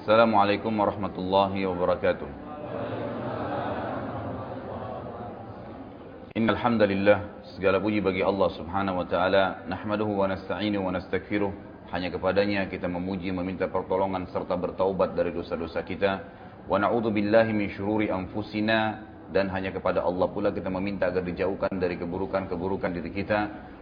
Assalamualaikum warahmatullahi wabarakatuh. Innal hamdalillah, segala puji bagi Allah Subhanahu wa taala, nahmaduhu wa nasta'inuhu wa nastaghfiruh. Hanya kepadanya kita memuji, meminta pertolongan serta bertaubat dari dosa-dosa kita. Wa na'udzu billahi min syururi anfusina, dan hanya kepada Allah pula kita meminta agar dijauhkan dari keburukan-keburukan diri kita.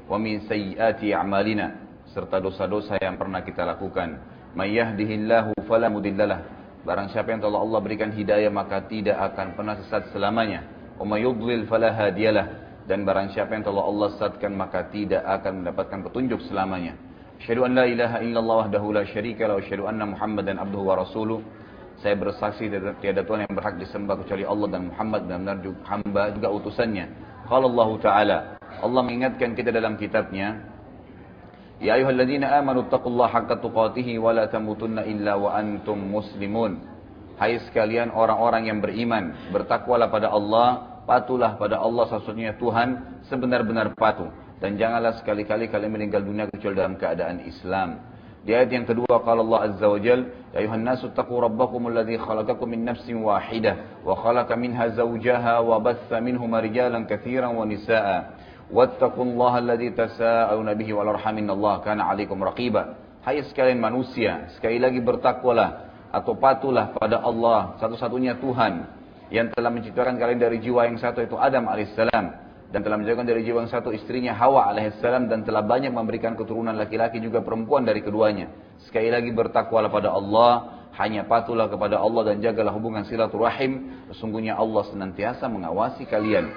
Wa min sayyiati a'malina, serta dosa-dosa yang pernah kita lakukan. May yahdihillahu fala mudhillalah, barang siapa yang telah Allah berikan hidayah maka tidak akan pernah sesat selamanya. Wa may yudlil fala hadiyalah, dan barang siapa yang telah Allah sesatkan maka tidak akan mendapatkan petunjuk selamanya. Asyhadu an la ilaha illallah wahdahu la syarika lahu wa asyhadu anna Muhammadan abduhu wa rasuluh. Saya bersaksi tiada Tuhan yang berhak disembah kecuali Allah, dan Muhammad benar-benar hamba juga utusannya. Qala Allah Ta'ala, Allah mengingatkan kita dalam kitabnya, ya ayyuhalladzina amanu taqullaha haqqa tuqatih wa la tamutunna illa wa antum muslimun. Hai sekalian orang-orang yang beriman, bertakwalah pada Allah, patuhlah pada Allah sesungguhnya Tuhan sebenar-benar patuh, dan janganlah sekali-kali kalian meninggal dunia kecuali dalam keadaan Islam. Di ayat yang kedua, qala Allah azza wa jalla, ya ayuhan nasu taqu rabbakumul ladzi khalaqakum min nafsin wahidah wa khalaqa minha zawjaha wa batha minhuma rijalan katsiran wa nisaa'a wattaqullaha alladzi tasaaluna bihi wal arham innallaha kana 'alaikum raqiba. Hai sekalian manusia, sekali lagi bertakwalah atau patuhlah pada Allah satu-satunya Tuhan yang telah menciptakan kalian dari jiwa yang satu, yaitu Adam alaihissalam, dan telah menjadikan dari jiwa yang satu istrinya Hawa alaihissalam, dan telah banyak memberikan keturunan laki-laki juga perempuan dari keduanya. Sekali lagi bertakwalah pada Allah, hanya patuhlah kepada Allah dan jagalah hubungan silaturahim, sesungguhnya Allah senantiasa mengawasi kalian.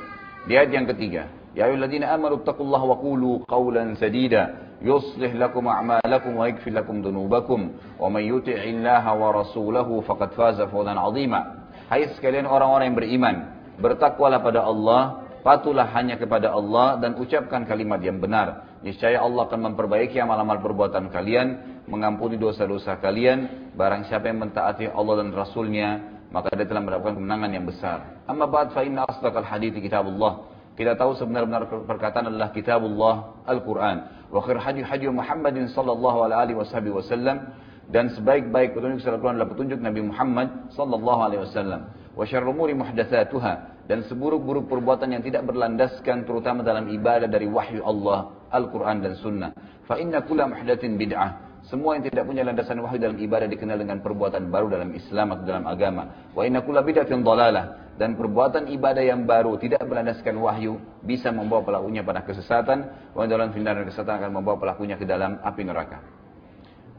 Di ayat yang ketiga, ya ayyuhalladzina amanu taqullaha wa qulu qawlan sadida yuslih lakum a'malakum wa yaghfir lakum dhunubakum wa may yuti'illaha wa rasulahu faqad faza fawzan 'azima. Hai sekalian orang-orang yang beriman, bertakwalah pada Allah, patuhlah hanya kepada Allah dan ucapkan kalimat yang benar. Niscaya Allah akan memperbaiki amal-amal perbuatan kalian, mengampuni dosa-dosa kalian. Barang siapa yang mentaati Allah dan Rasulnya, maka dia telah mendapatkan kemenangan yang besar. Amma ba'd, fa inna asdaqal hadithi kitabullah. Kita tahu sebenar-benar perkataan adalah kitabullah, Al-Quran. Wa khair hadi Muhammadin sallallahu alaihi wasallam, dan sebaik-baik petunjuk setelah Al-Quran adalah petunjuk Nabi Muhammad sallallahu alaihi wasallam. Wa syarrul umuri muhdatsatuha, dan seburuk-buruk perbuatan yang tidak berlandaskan terutama dalam ibadah dari wahyu Allah, Al-Quran dan Sunnah. Fa inna kulla muhdatsin bid'ah. Semua yang tidak punya landasan wahyu dalam ibadah dikenal dengan perbuatan baru dalam Islam atau dalam agama. Wa inna kulla bid'atin dhalalah, dan perbuatan ibadah yang baru tidak berlandaskan wahyu bisa membawa pelakunya pada kesesatan. Wa dalam finnar kesesatan akan membawa pelakunya ke dalam api neraka.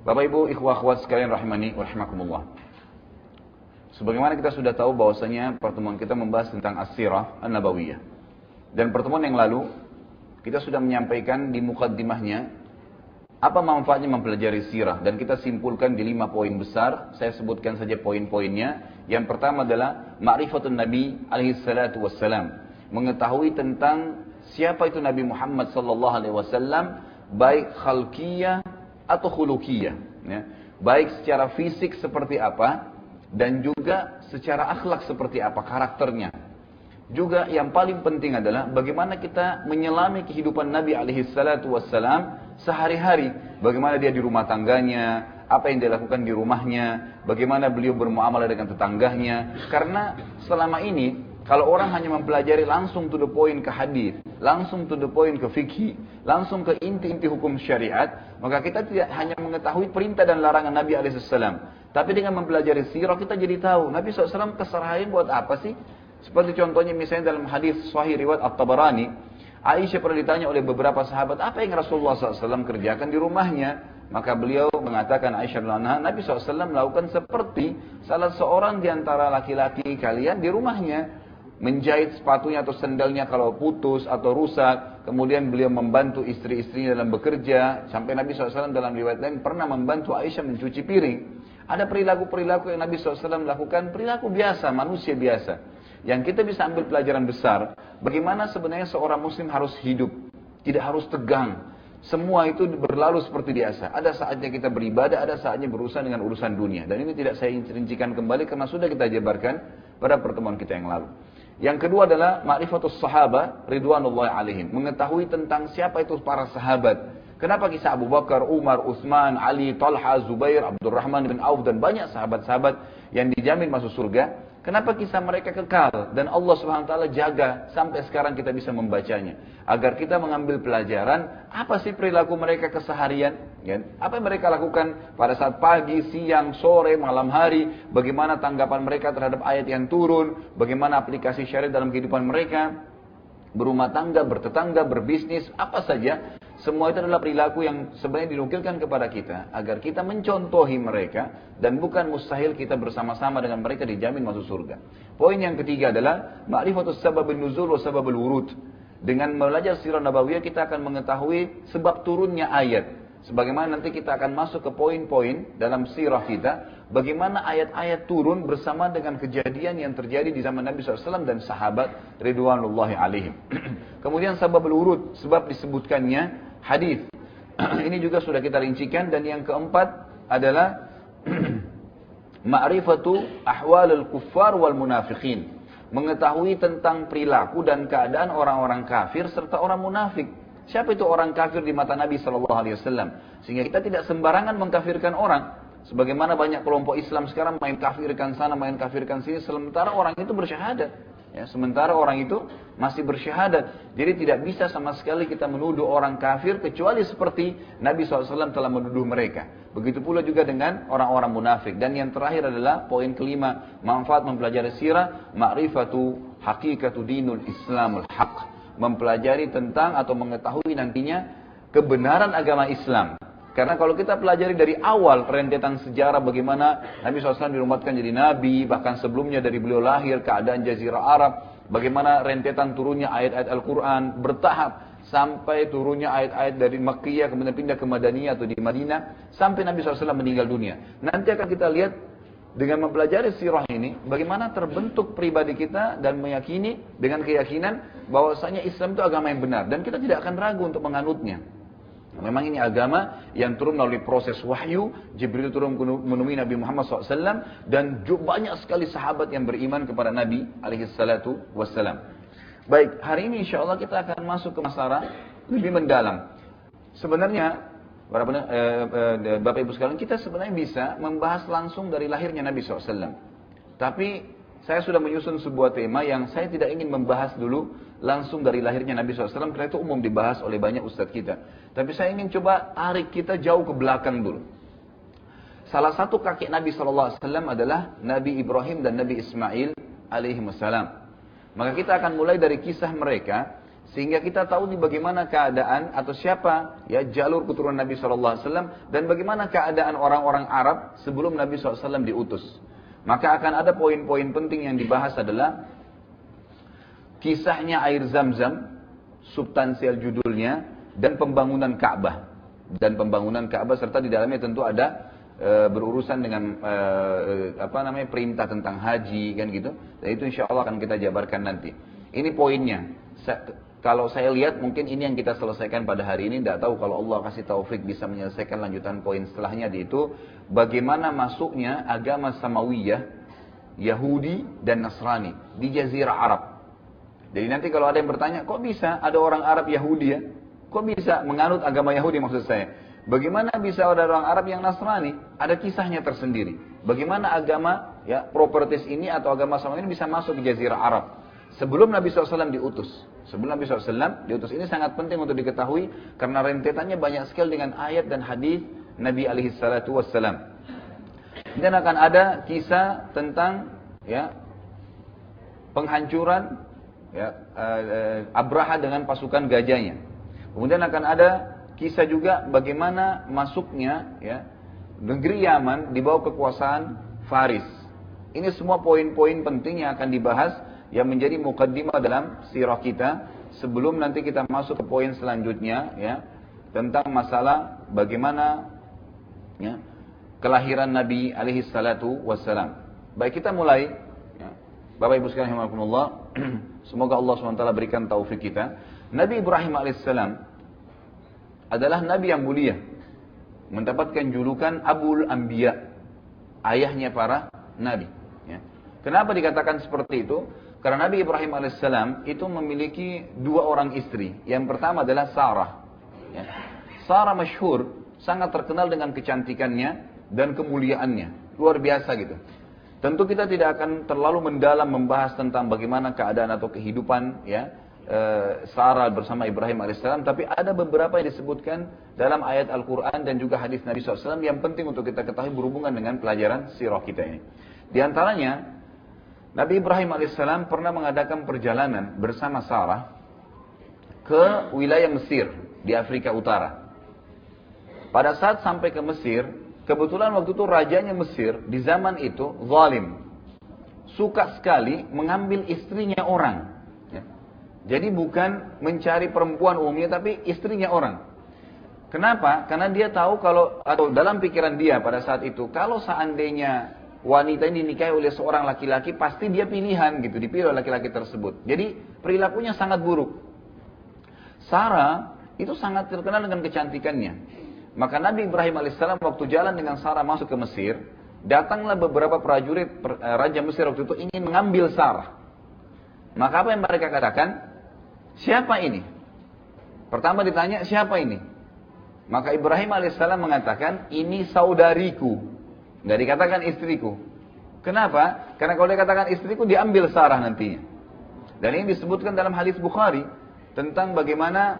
Bapak Ibu, ikhwah akhwat sekalian rahimani wa rahimakumullah. Sebagaimana kita sudah tahu bahwasanya pertemuan kita membahas tentang as-sirah an-nabawiyah. Dan pertemuan yang lalu kita sudah menyampaikan di mukaddimahnya apa manfaatnya mempelajari sirah, dan kita simpulkan di 5 poin besar. Saya sebutkan saja poin-poinnya. Yang pertama adalah ma'rifatun Nabi alaihi salatu wassalam, mengetahui tentang siapa itu Nabi Muhammad sallallahu alaihi wasallam, baik khalqiyah atau khuluqiyah, ya. Baik secara fisik seperti apa, dan juga secara akhlak seperti apa karakternya. Juga yang paling penting adalah bagaimana kita menyelami kehidupan Nabi alaihi salatu wassalam sehari-hari. Bagaimana dia di rumah tangganya, apa yang dia lakukan di rumahnya, bagaimana beliau bermuamalah dengan tetangganya. Karena selama ini kalau orang hanya mempelajari langsung to the point ke hadis, langsung to the point ke fikih, langsung ke inti-inti hukum syariat, maka kita tidak hanya mengetahui perintah dan larangan Nabi alaihi salam. Tapi dengan mempelajari sirah kita jadi tahu Nabi SAW keseharian buat apa sih. Seperti contohnya misalnya dalam hadis sahih riwayat At-Tabarani, Aisyah pernah ditanya oleh beberapa sahabat, apa yang Rasulullah SAW kerjakan di rumahnya? Maka beliau mengatakan, Aisyah radhiyallahu anha, Nabi SAW melakukan seperti salah seorang di antara laki-laki kalian di rumahnya, menjahit sepatunya atau sandalnya kalau putus atau rusak. Kemudian beliau membantu istri-istrinya dalam bekerja, sampai Nabi SAW dalam riwayat lain pernah membantu Aisyah mencuci piring. Ada perilaku-perilaku yang Nabi SAW lakukan, perilaku biasa, manusia biasa. Yang kita bisa ambil pelajaran besar, bagaimana sebenarnya seorang muslim harus hidup, tidak harus tegang. Semua itu berlalu seperti biasa. Ada saatnya kita beribadah, ada saatnya berurusan dengan urusan dunia. Dan ini tidak saya rincikan kembali karena sudah kita jabarkan pada pertemuan kita yang lalu. Yang kedua adalah ma'rifatus sahabat ridwanullahi alaihim, mengetahui tentang siapa itu para sahabat. Kenapa kisah Abu Bakar, Umar, Utsman, Ali, Talha, Zubair, Abdurrahman bin Auf dan banyak sahabat-sahabat yang dijamin masuk surga? Kenapa kisah mereka kekal dan Allah Subhanahu wa taala jaga sampai sekarang kita bisa membacanya agar kita mengambil pelajaran apa sih perilaku mereka keseharian, ya? Apa yang mereka lakukan pada saat pagi, siang, sore, malam hari, bagaimana tanggapan mereka terhadap ayat yang turun, bagaimana aplikasi syariat dalam kehidupan mereka, berumah tangga, bertetangga, berbisnis, apa saja. Semua itu adalah perilaku yang sebenarnya dinukilkan kepada kita agar kita mencontohi mereka dan bukan mustahil kita bersama-sama dengan mereka dijamin masuk surga. Poin yang ketiga adalah ma'rifatus sababin nuzul wa sababul wurud. Dengan belajar sirah nabawiyah kita akan mengetahui sebab turunnya ayat. Sebagaimana nanti kita akan masuk ke poin-poin dalam sirah kita, bagaimana ayat-ayat turun bersama dengan kejadian yang terjadi di zaman Nabi SAW dan sahabat ridwanullahi alaihim. Kemudian sababul wurud, sebab disebutkannya hadis. Ini juga sudah kita rincikan. Dan yang keempat adalah ma'rifatu ahwalul kuffar wal munafiqin. Mengetahui tentang perilaku dan keadaan orang-orang kafir serta orang munafik. Siapa itu orang kafir di mata Nabi SAW? Sehingga kita tidak sembarangan mengkafirkan orang. Sebagaimana banyak kelompok Islam sekarang main kafirkan sana, main kafirkan sini, sementara orang itu bersyahadat. Ya, sementara orang itu masih bersyahadat. Jadi tidak bisa sama sekali kita menuduh orang kafir kecuali seperti Nabi SAW telah menuduh mereka. Begitu pula juga dengan orang-orang munafik. Dan yang terakhir adalah poin kelima, manfaat mempelajari sirah, ma'rifatu haqiqatu dinul Islamul haq. Mempelajari tentang atau mengetahui nantinya kebenaran agama Islam. Karena kalau kita pelajari dari awal rentetan sejarah bagaimana Nabi SAW diumatkan jadi Nabi, bahkan sebelumnya dari beliau lahir, keadaan Jazirah Arab, bagaimana rentetan turunnya ayat-ayat Al-Quran bertahap, sampai turunnya ayat-ayat dari Makkiyah, kemudian pindah ke Madaniyah atau di Madinah, sampai Nabi SAW meninggal dunia. Nanti akan kita lihat dengan mempelajari sirah ini, bagaimana terbentuk pribadi kita dan meyakini dengan keyakinan bahwasanya Islam itu agama yang benar. Dan kita tidak akan ragu untuk menganutnya. Memang ini agama yang turun melalui proses wahyu. Jibril turun menemui Nabi Muhammad SAW. Dan banyak sekali sahabat yang beriman kepada Nabi SAW. Baik, hari ini insya Allah kita akan masuk ke masalah lebih mendalam. Sebenarnya Bapak Ibu sekalian, kita sebenarnya bisa membahas langsung dari lahirnya Nabi SAW. Tapi saya sudah menyusun sebuah tema yang saya tidak ingin membahas dulu langsung dari lahirnya Nabi SAW, karena itu umum dibahas oleh banyak ustadz kita. Tapi saya ingin coba tarik kita jauh ke belakang dulu. Salah satu kakek Nabi SAW adalah Nabi Ibrahim dan Nabi Ismail alaihimussalam. Maka kita akan mulai dari kisah mereka, sehingga kita tahu nih bagaimana keadaan atau siapa ya jalur keturunan Nabi SAW dan bagaimana keadaan orang-orang Arab sebelum Nabi SAW diutus. Maka akan ada poin-poin penting yang dibahas adalah kisahnya air Zam-Zam, substansial judulnya, dan pembangunan Ka'bah. Dan pembangunan Ka'bah serta di dalamnya tentu ada berurusan dengan perintah tentang haji kan gitu. Dan itu insya Allah akan kita jabarkan nanti. Ini poinnya. Kalau saya lihat mungkin ini yang kita selesaikan pada hari ini. Tidak tahu kalau Allah kasih taufik bisa menyelesaikan lanjutan poin setelahnya di itu. Bagaimana masuknya agama Samawiyah, Yahudi dan Nasrani di Jazirah Arab. Jadi nanti kalau ada yang bertanya, kok bisa ada orang Arab Yahudi ya? Kok bisa menganut agama Yahudi maksud saya? Bagaimana bisa ada orang Arab yang Nasrani? Ada kisahnya tersendiri. Bagaimana agama ya properties ini atau agama Samawi ini bisa masuk ke Jazirah Arab? Sebelum Nabi SAW diutus. Sebelum Nabi SAW diutus. Ini sangat penting untuk diketahui karena rentetannya banyak sekali dengan ayat dan hadis Nabi SAW. Dan akan ada kisah tentang ya penghancuran ya, Abraha dengan pasukan gajahnya. Kemudian akan ada kisah juga bagaimana masuknya ya negeri Yaman di bawah kekuasaan Faris. Ini semua poin-poin penting yang akan dibahas yang menjadi mukaddimah dalam sirah kita sebelum nanti kita masuk ke poin selanjutnya ya tentang masalah bagaimana ya kelahiran Nabi alaihi salatu wassalam. Baik, kita mulai ya. Bapak Ibu sekalian rahimakumullah, semoga Allah SWT berikan taufik kita. Nabi Ibrahim alaihissalam adalah nabi yang mulia, mendapatkan julukan Abul Anbiya, ayahnya para nabi ya. Kenapa dikatakan seperti itu? Karena Nabi Ibrahim alaihissalam itu memiliki dua orang istri. Yang pertama adalah Sarah. Ya. Sarah masyhur, sangat terkenal dengan kecantikannya dan kemuliaannya. Luar biasa gitu. Tentu kita tidak akan terlalu mendalam membahas tentang bagaimana keadaan atau kehidupan ya Sarah bersama Ibrahim alaihissalam, tapi ada beberapa yang disebutkan dalam ayat Al-Quran dan juga hadis Nabi SAW yang penting untuk kita ketahui berhubungan dengan pelajaran sirah kita ini. Di antaranya, Nabi Ibrahim alaihissalam pernah mengadakan perjalanan bersama Sarah ke wilayah Mesir di Afrika Utara. Pada saat sampai ke Mesir, kebetulan waktu itu rajanya Mesir di zaman itu zalim, suka sekali mengambil istrinya orang. Ya. Jadi bukan mencari perempuan umumnya, tapi istrinya orang. Kenapa? Karena dia tahu kalau, atau dalam pikiran dia pada saat itu, kalau seandainya wanita ini dinikahi oleh seorang laki-laki, pasti dia pilihan gitu, dipilih oleh laki-laki tersebut. Jadi perilakunya sangat buruk. Sarah itu sangat terkenal dengan kecantikannya. Maka Nabi Ibrahim alaihissalam waktu jalan dengan Sarah masuk ke Mesir, datanglah beberapa prajurit Raja Mesir waktu itu ingin mengambil Sarah. Maka apa yang mereka katakan? Siapa ini? Pertama ditanya, siapa ini? Maka Ibrahim alaihissalam mengatakan, ini saudariku. Nggak dikatakan istriku. Kenapa? Karena kalau dikatakan istriku, diambil Sarah nantinya. Dan ini disebutkan dalam hadis Bukhari tentang bagaimana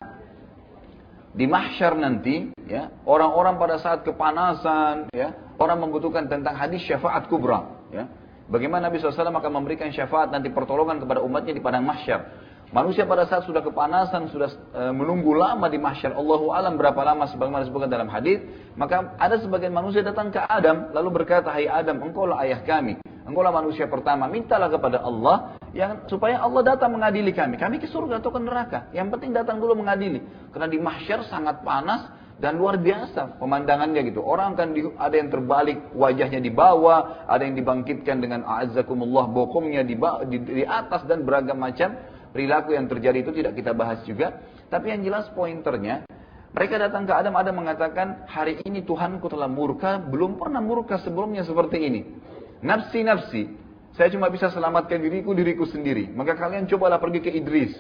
di mahsyar nanti, ya, orang-orang pada saat kepanasan, ya, orang membutuhkan tentang hadis syafaat kubra, ya. Bagaimana Nabi SAW akan memberikan syafaat nanti pertolongan kepada umatnya di padang mahsyar. Manusia pada saat sudah kepanasan, sudah menunggu lama di mahsyar, Allahu alam berapa lama sebagaimana disebutkan dalam hadis, maka ada sebagian manusia datang ke Adam lalu berkata, "Hai Adam, engkaulah ayah kami. Engkaulah manusia pertama, mintalah kepada Allah yang supaya Allah datang mengadili kami. Kami ke surga atau ke neraka. Yang penting datang dulu mengadili." Karena di mahsyar sangat panas dan luar biasa pemandangannya gitu. Orang akan ada yang terbalik wajahnya di bawah, ada yang dibangkitkan dengan a'azzakumullah bokongnya di atas dan beragam macam perilaku yang terjadi itu tidak kita bahas juga. Tapi yang jelas pointernya, mereka datang ke Adam, Adam mengatakan, "Hari ini Tuhanku telah murka, belum pernah murka sebelumnya seperti ini. Nafsi, nafsi, saya cuma bisa selamatkan diriku sendiri. Maka kalian cobalah pergi ke Idris."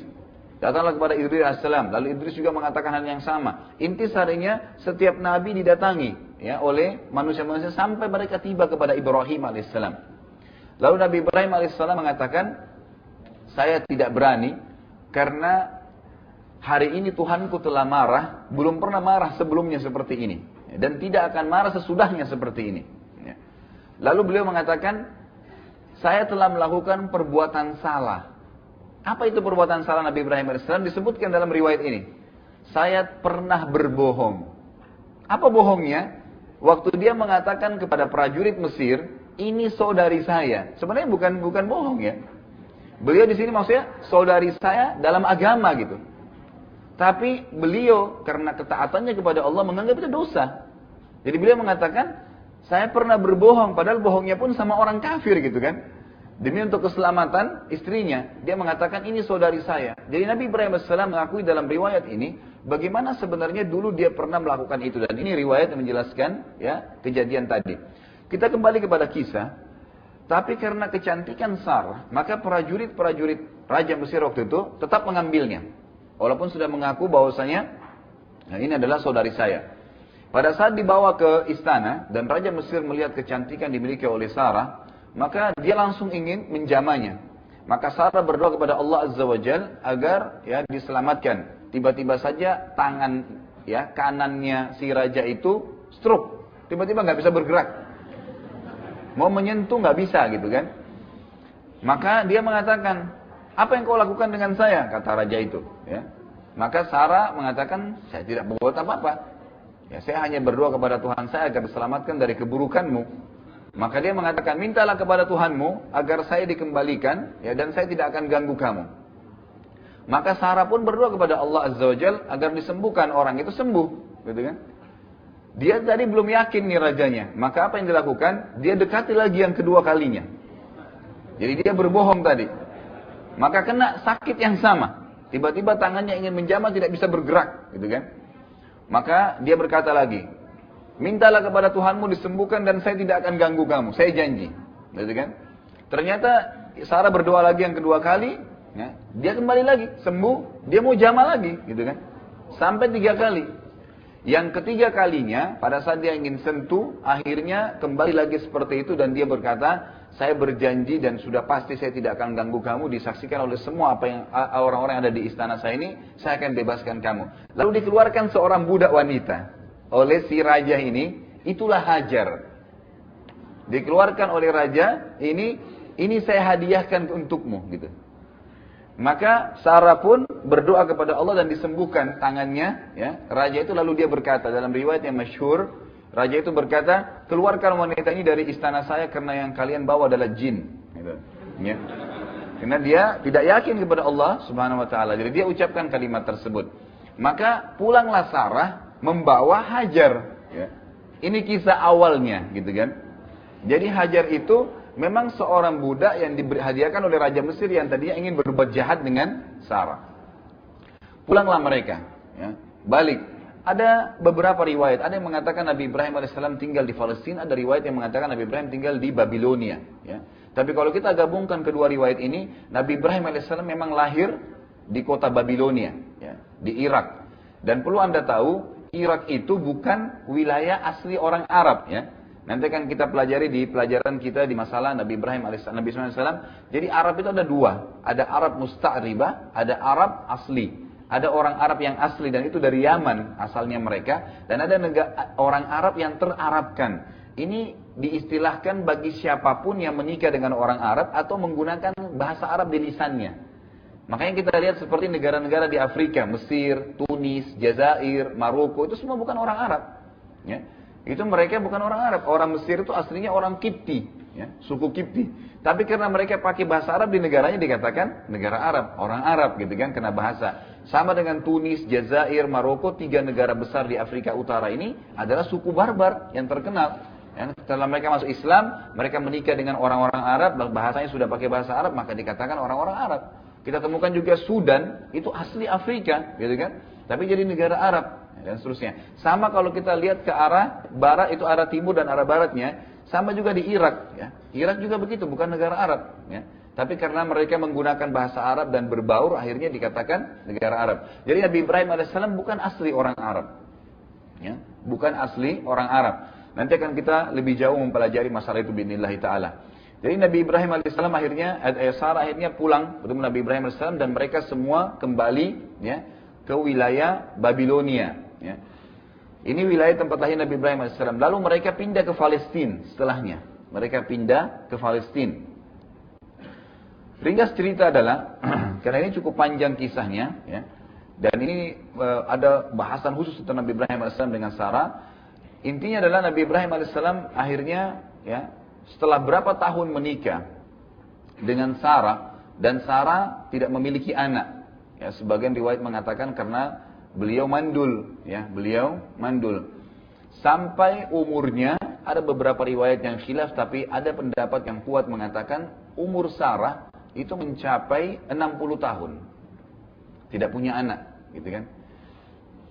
Datanglah kepada Idris AS. Lalu Idris juga mengatakan hal yang sama. Intisarinya setiap nabi didatangi ya oleh manusia-manusia sampai mereka tiba kepada Ibrahim AS. Lalu Nabi Ibrahim AS mengatakan, "Saya tidak berani karena hari ini Tuhanku telah marah, belum pernah marah sebelumnya seperti ini. Dan tidak akan marah sesudahnya seperti ini." Lalu beliau mengatakan, "Saya telah melakukan perbuatan salah." Apa itu perbuatan salah Nabi Ibrahim AS? Disebutkan dalam riwayat ini. "Saya pernah berbohong." Apa bohongnya? Waktu dia mengatakan kepada prajurit Mesir, "Ini saudari saya." Sebenarnya bukan bohong ya. Beliau di sini maksudnya saudari saya dalam agama gitu. Tapi beliau karena ketaatannya kepada Allah menganggap itu dosa. Jadi beliau mengatakan, "Saya pernah berbohong," padahal bohongnya pun sama orang kafir gitu kan. Demi untuk keselamatan istrinya, dia mengatakan ini saudari saya. Jadi Nabi Ibrahim AS mengakui dalam riwayat ini, bagaimana sebenarnya dulu dia pernah melakukan itu. Dan ini riwayat yang menjelaskan ya kejadian tadi. Kita kembali kepada kisah. Tapi karena kecantikan Sarah, maka prajurit-prajurit Raja Mesir waktu itu tetap mengambilnya. Walaupun sudah mengaku bahwasanya, nah ini adalah saudari saya. Pada saat dibawa ke istana, dan Raja Mesir melihat kecantikan dimiliki oleh Sarah, maka dia langsung ingin menjamahnya. Maka Sarah berdoa kepada Allah Azza wa Jal agar ya diselamatkan. Tiba-tiba saja tangan ya kanannya si raja itu stroke. Tiba-tiba nggak bisa bergerak. Mau menyentuh nggak bisa gitu kan. Maka dia mengatakan, "Apa yang kau lakukan dengan saya?" kata raja itu. Ya. Maka Sarah mengatakan, "Saya tidak berbuat apa-apa. Ya, saya hanya berdoa kepada Tuhan saya agar diselamatkan dari keburukanmu." Maka dia mengatakan, "Mintalah kepada Tuhanmu agar saya dikembalikan ya, dan saya tidak akan ganggu kamu." Maka Sarah pun berdoa kepada Allah Azza wa Jal agar disembuhkan orang itu sembuh, gitu kan? Dia tadi belum yakin nih rajanya. Maka apa yang dilakukan? Dia dekati lagi yang kedua kalinya. Jadi dia berbohong tadi. Maka kena sakit yang sama. Tiba-tiba tangannya ingin menjamah tidak bisa bergerak, gitu kan? Maka dia berkata lagi, "Mintalah kepada Tuhanmu disembuhkan dan saya tidak akan ganggu kamu, saya janji." Gitu kan? Ternyata Sarah berdoa lagi yang kedua kali, ya, dia kembali lagi sembuh, dia mau jamah lagi, gitu kan? Sampai 3 kali. Yang ketiga kalinya, pada saat dia ingin sentuh, akhirnya kembali lagi seperti itu dan dia berkata, saya berjanji dan sudah pasti saya tidak akan ganggu kamu, disaksikan oleh semua apa yang orang-orang yang ada di istana saya ini, saya akan bebaskan kamu. Lalu dikeluarkan seorang budak wanita oleh si raja ini, itulah Hajar. Dikeluarkan oleh raja, ini saya hadiahkan untukmu gitu. Maka Sarah pun berdoa kepada Allah dan disembuhkan tangannya. Ya. Raja itu lalu dia berkata, dalam riwayat yang masyhur, raja itu berkata, keluarkan wanita ini dari istana saya karena yang kalian bawa adalah jin. Gitu. Ya. Karena dia tidak yakin kepada Allah Subhanahu Wa Taala. Jadi dia ucapkan kalimat tersebut. Maka pulanglah Sarah membawa Hajar. Ya. Ini kisah awalnya, gitu kan? Jadi Hajar itu memang seorang budak yang dihadiahkan oleh Raja Mesir yang tadinya ingin berbuat jahat dengan Sarah. Pulanglah mereka, ya, balik. Ada beberapa riwayat, ada yang mengatakan Nabi Ibrahim alaihissalam tinggal di Palestina, ada riwayat yang mengatakan Nabi Ibrahim tinggal di Babilonia. Ya. Tapi kalau kita gabungkan kedua riwayat ini, Nabi Ibrahim alaihissalam memang lahir di kota Babilonia, ya, di Irak. Dan perlu Anda tahu, Irak itu bukan wilayah asli orang Arab, ya. Nanti akan kita pelajari di pelajaran kita di masalah Nabi Ibrahim alaihissalam. Jadi Arab itu ada dua. Ada Arab musta'ribah, ada Arab asli. Ada orang Arab yang asli dan itu dari Yaman asalnya mereka. Dan ada orang Arab yang terarabkan. Ini diistilahkan bagi siapapun yang menikah dengan orang Arab atau menggunakan bahasa Arab di lisannya. Makanya kita lihat seperti negara-negara di Afrika, Mesir, Tunis, Jazair, Maroko, itu semua bukan orang Arab. Ya. Itu mereka bukan orang Arab. Orang Mesir itu aslinya orang Kipti, ya, suku Kipti. Tapi karena mereka pakai bahasa Arab di negaranya dikatakan negara Arab, orang Arab gitu kan, kena bahasa. Sama dengan Tunis, Jazair, Maroko, 3 negara besar di Afrika Utara ini adalah suku barbar yang terkenal. Ya, setelah mereka masuk Islam, mereka menikah dengan orang-orang Arab, bahasanya sudah pakai bahasa Arab, maka dikatakan orang-orang Arab. Kita temukan juga Sudan, itu asli Afrika, gitu kan? Tapi jadi negara Arab. Dan seterusnya. Sama kalau kita lihat ke arah barat, itu arah timur dan arah baratnya, sama juga di Irak. Ya. Irak juga begitu, bukan negara Arab. Ya. Tapi karena mereka menggunakan bahasa Arab dan berbaur, akhirnya dikatakan negara Arab. Jadi Nabi Ibrahim alaihissalam bukan asli orang Arab. Ya. Bukan asli orang Arab. Nanti akan kita lebih jauh mempelajari masalah itu bi'idznillah ta'ala. Jadi Nabi Ibrahim alaihissalam akhirnya, Sarah akhirnya pulang bertemu Nabi Ibrahim alaihissalam dan mereka semua kembali, ya, ke wilayah Babilonia. Ya. Ini wilayah tempat lahir Nabi Ibrahim AS. Lalu mereka pindah ke Palestina setelahnya. Mereka pindah ke Palestina. Ringkas cerita adalah, karena ini cukup panjang kisahnya, ya, dan ini ada bahasan khusus tentang Nabi Ibrahim AS dengan Sarah. Intinya adalah Nabi Ibrahim AS akhirnya, ya, setelah berapa tahun menikah dengan Sarah, dan Sarah tidak memiliki anak. Ya, sebagian riwayat mengatakan karena beliau mandul, ya, beliau mandul. Sampai umurnya, ada beberapa riwayat yang khilaf, tapi ada pendapat yang kuat mengatakan umur Sarah itu mencapai 60 tahun. Tidak punya anak, gitu kan.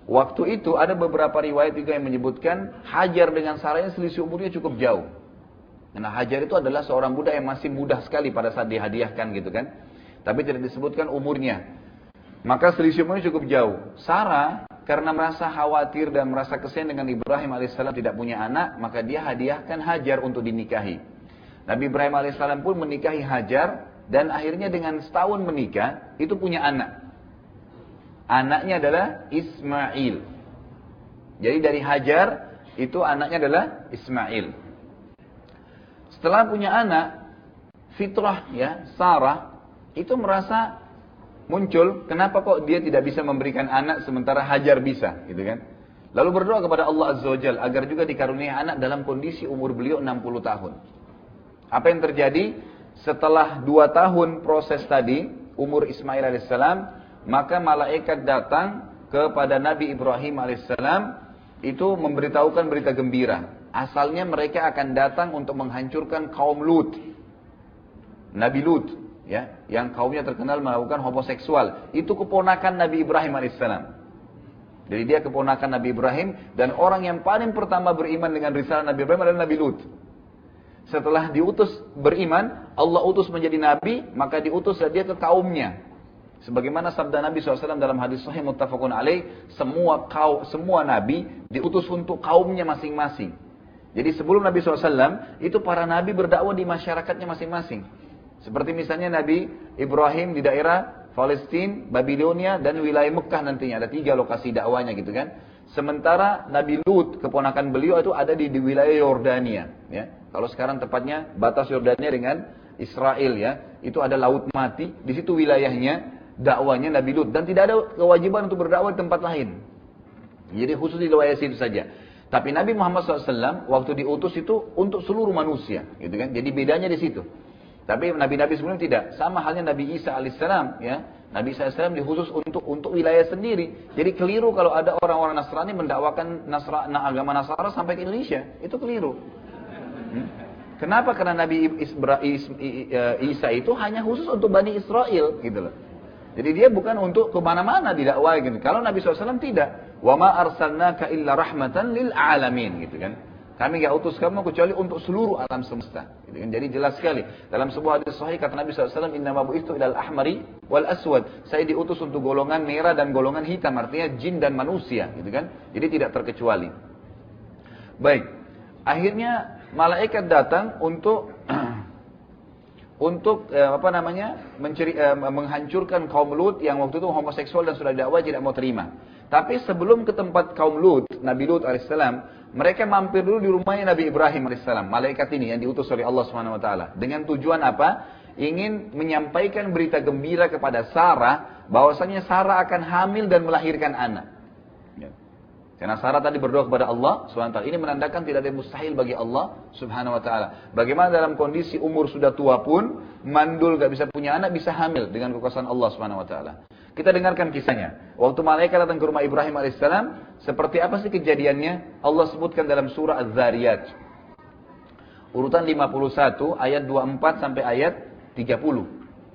Waktu itu ada beberapa riwayat juga yang menyebutkan Hajar dengan Sarah ini selisih umurnya cukup jauh. Karena Hajar itu adalah seorang budak yang masih muda sekali pada saat dihadiahkan, gitu kan. Tapi tidak disebutkan umurnya. Maka selisih umurnya cukup jauh. Sarah karena merasa khawatir dan merasa kesian dengan Ibrahim alaihissalam tidak punya anak, maka dia hadiahkan Hajar untuk dinikahi. Nabi Ibrahim alaihissalam pun menikahi Hajar dan akhirnya dengan setahun menikah itu punya anak. Anaknya adalah Ismail. Jadi dari Hajar itu anaknya adalah Ismail. Setelah punya anak, fitrah, ya, Sarah itu merasa muncul, kenapa kok dia tidak bisa memberikan anak sementara Hajar bisa, gitu kan? Lalu berdoa kepada Allah Azza wa Jalla agar juga dikaruniai anak dalam kondisi umur beliau 60 tahun. Apa yang terjadi? Setelah 2 tahun proses tadi, umur Ismail alaihissalam, maka malaikat datang kepada Nabi Ibrahim alaihissalam itu memberitahukan berita gembira. Asalnya mereka akan datang untuk menghancurkan kaum Lut, Nabi Lut, ya, yang kaumnya terkenal melakukan homoseksual. Itu keponakan Nabi Ibrahim alaihissalam. Jadi dia keponakan Nabi Ibrahim dan orang yang paling pertama beriman dengan risalah Nabi Ibrahim adalah Nabi Lut. Setelah diutus beriman, Allah utus menjadi nabi, maka diutus dia ke kaumnya. Sebagaimana sabda Nabi SAW dalam hadis sahih muttafaqun alaih, semua nabi diutus untuk kaumnya masing-masing. Jadi sebelum Nabi SAW, itu para nabi berdakwah di masyarakatnya masing-masing. Seperti misalnya Nabi Ibrahim di daerah Palestina, Babilonia, dan wilayah Mekah nantinya. Ada 3 lokasi dakwanya gitu kan. Sementara Nabi Lut, keponakan beliau itu ada di wilayah Yordania. Ya. Kalau sekarang tepatnya batas Yordania dengan Israel ya. Itu ada Laut Mati, di situ wilayahnya. Dakwanya Nabi Lut, dan tidak ada kewajiban untuk berdakwah di tempat lain. Jadi khusus di wilayah situ saja. Tapi Nabi Muhammad SAW waktu diutus itu untuk seluruh manusia, gitu kan? Jadi bedanya di situ. Tapi nabi-nabi sebelumnya tidak. Sama halnya Nabi Isa alaihissalam, ya. Nabi Isa alaihissalam dikhusus untuk wilayah sendiri. Jadi keliru kalau ada orang-orang Nasrani mendakwakan agama Nasara sampai ke Indonesia, itu keliru. Kenapa? Karena Nabi Isa itu hanya khusus untuk Bani Israel, gitu loh. Jadi dia bukan untuk kemana-mana didakwai gitu. Kalau Nabi SAW tidak. Wa ma arsalnaka illa rahmatan lil alamin gitu kan. Kami enggak utus kamu kecuali untuk seluruh alam semesta. Gitu kan. Jadi jelas sekali. Dalam sebuah hadis sahih kata Nabi SAW, innama bu'ithu ilal ahmari wal aswad. Saya diutus untuk golongan merah dan golongan hitam. Artinya jin dan manusia. Gitu kan. Jadi tidak terkecuali. Baik. Akhirnya malaikat datang untuk menghancurkan kaum Lut yang waktu itu homoseksual dan sudah dakwah tidak mau terima. Tapi sebelum ke tempat kaum Lut, Nabi Lut alaihissalam, mereka mampir dulu di rumahnya Nabi Ibrahim alaihissalam. Malaikat ini yang diutus oleh Allah Subhanahu wa taala. Dengan tujuan apa? Ingin menyampaikan berita gembira kepada Sarah bahwasanya Sarah akan hamil dan melahirkan anak. Karena Sarah tadi berdoa kepada Allah SWT. Ini menandakan tidak ada yang mustahil bagi Allah Subhanahu Wa Taala. Bagaimana dalam kondisi umur sudah tua pun, mandul gak bisa punya anak, bisa hamil dengan kekuasaan Allah Subhanahu Wa Taala. Kita dengarkan kisahnya. Waktu malaikat datang ke rumah Ibrahim alaihissalam, seperti apa sih kejadiannya? Allah sebutkan dalam surah Az-Zariyat. Urutan 51, ayat 24 sampai ayat 30.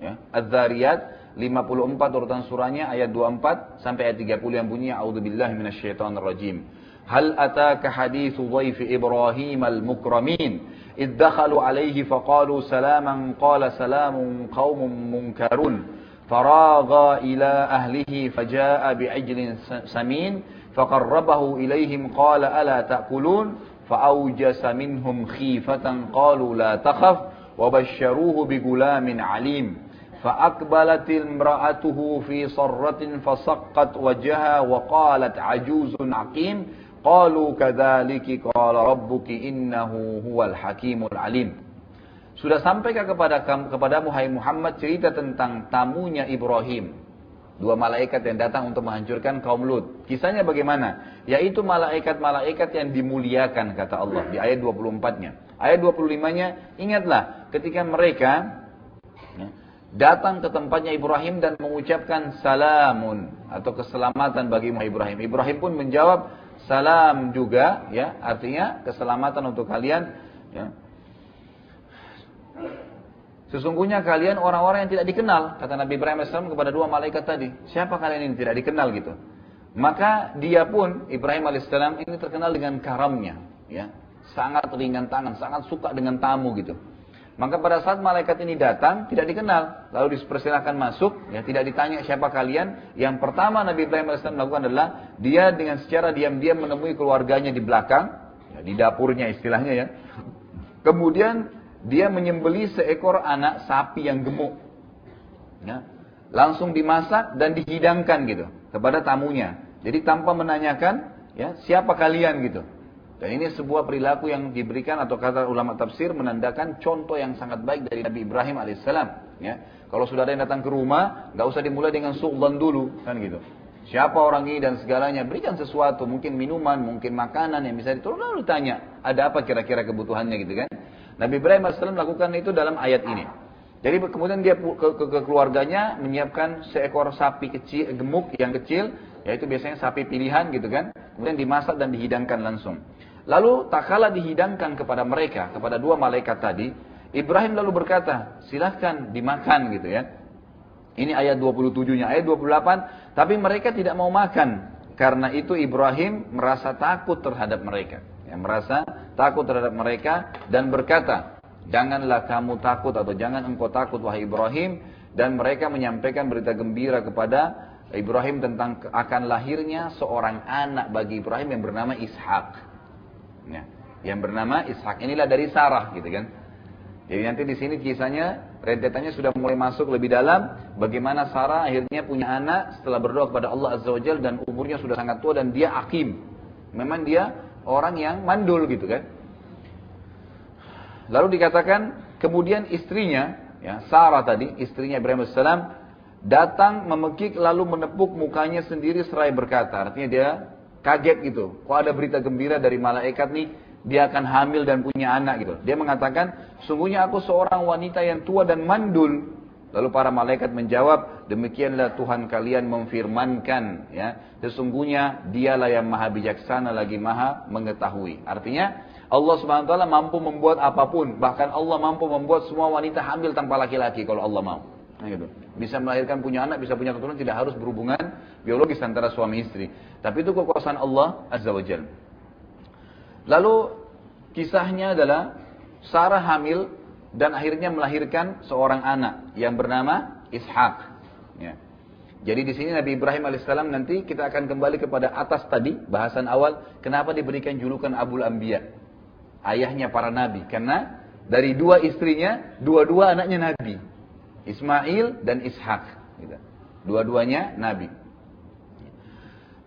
Ya. Az-Zariyat 54 urutan surahnya ayat 24 sampai ayat 30 yang bunyi a'udzubillahi minasyaitonir rajim. Hal ataka haditsu dhaifi Ibrahim al-mukramin id dakhalu alayhi faqalu salaman qala salamun qaumun munkarun faragha ila ahlihi fajaa bi'ajlin samin faqarrabahu ilayhim qala ala ta'kulun fa'awjasa minhum khifatan qalu la takhaf wa basyaruhu bigulamin alim. فأقبلت امرأته في صرة فصقت وجهها وقالت عجوز عقيم قالوا كذلك قال ربك إنه هو الحكيم العليم. Sudah sampaikah kepadamu hai Muhammad cerita tentang tamunya Ibrahim, 2 malaikat yang datang untuk menghancurkan kaum Lut. Kisahnya bagaimana? Yaitu malaikat-malaikat yang dimuliakan kata Allah di ayat 24-nya. Ayat 25-nya, ingatlah ketika mereka datang ke tempatnya Ibrahim dan mengucapkan salamun atau keselamatan bagi Ibrahim. Ibrahim pun menjawab salam juga, ya, artinya keselamatan untuk kalian. Ya. Sesungguhnya kalian orang-orang yang tidak dikenal, kata Nabi Ibrahim AS kepada 2 malaikat tadi. Siapa kalian ini tidak dikenal gitu? Maka dia pun Ibrahim AS ini terkenal dengan karamnya, ya, sangat ringan tangan, sangat suka dengan tamu gitu. Maka pada saat malaikat ini datang, tidak dikenal. Lalu dipersilakan masuk, ya, tidak ditanya siapa kalian. Yang pertama Nabi Ibrahim AS melakukan adalah, dia dengan secara diam-diam menemui keluarganya di belakang, ya, di dapurnya istilahnya ya. Kemudian dia menyembelih seekor anak sapi yang gemuk. Ya. Langsung dimasak dan dihidangkan gitu, kepada tamunya. Jadi tanpa menanyakan, ya, siapa kalian gitu. Dan ini sebuah perilaku yang diberikan atau kata ulama tafsir menandakan contoh yang sangat baik dari Nabi Ibrahim alaihissalam. Ya, kalau sudah ada yang datang ke rumah, nggak usah dimulai dengan su'lan dulu, kan gitu. Siapa orang ini dan segalanya, berikan sesuatu, mungkin minuman, mungkin makanan yang bisa ditolong, lalu tanya, ada apa kira-kira kebutuhannya gitu kan. Nabi Ibrahim alaihissalam melakukan itu dalam ayat ini. Jadi kemudian dia ke keluarganya menyiapkan seekor sapi kecil, gemuk yang kecil, yaitu biasanya sapi pilihan gitu kan. Kemudian dimasak dan dihidangkan langsung. Lalu tak kala dihidangkan kepada mereka, kepada 2 malaikat tadi, Ibrahim lalu berkata, silahkan dimakan gitu ya. Ini ayat 27-nya, ayat 28, tapi mereka tidak mau makan. Karena itu Ibrahim merasa takut terhadap mereka. Ya, merasa takut terhadap mereka dan berkata, janganlah kamu takut atau jangan engkau takut wahai Ibrahim. Dan mereka menyampaikan berita gembira kepada Ibrahim tentang akan lahirnya seorang anak bagi Ibrahim yang bernama Ishak. Ya, yang bernama Ishak. Inilah dari Sarah, gitu kan. Jadi nanti di sini kisahnya, rentetannya sudah mulai masuk lebih dalam. Bagaimana Sarah akhirnya punya anak setelah berdoa kepada Allah Azza wa Jalla dan umurnya sudah sangat tua dan dia akim. Memang dia orang yang mandul, gitu kan. Lalu dikatakan kemudian istrinya, ya, Sarah tadi, istrinya Ibrahim AS, datang memekik lalu menepuk mukanya sendiri seraya berkata, artinya dia kaget gitu. Kok ada berita gembira dari malaikat nih, dia akan hamil dan punya anak gitu. Dia mengatakan, sungguhnya aku seorang wanita yang tua dan mandul. Lalu para malaikat menjawab, demikianlah Tuhan kalian memfirmankan, ya, sesungguhnya dialah yang maha bijaksana lagi maha mengetahui. Artinya Allah Subhanahu wa taala mampu membuat apapun, bahkan Allah mampu membuat semua wanita hamil tanpa laki-laki kalau Allah mau. Nah, gitu. Bisa melahirkan punya anak, bisa punya keturunan, tidak harus berhubungan biologis antara suami istri. Tapi itu kekuasaan Allah Azza wa Jalla. Lalu kisahnya adalah Sarah hamil dan akhirnya melahirkan seorang anak yang bernama Ishak. Ya. Jadi di sini Nabi Ibrahim alaihissalam, nanti kita akan kembali kepada atas tadi bahasan awal, kenapa diberikan julukan Abul Anbiya, ayahnya para nabi, karena dari dua istrinya, dua-dua anaknya nabi, Ismail dan Ishak. Gitu. Dua-duanya nabi.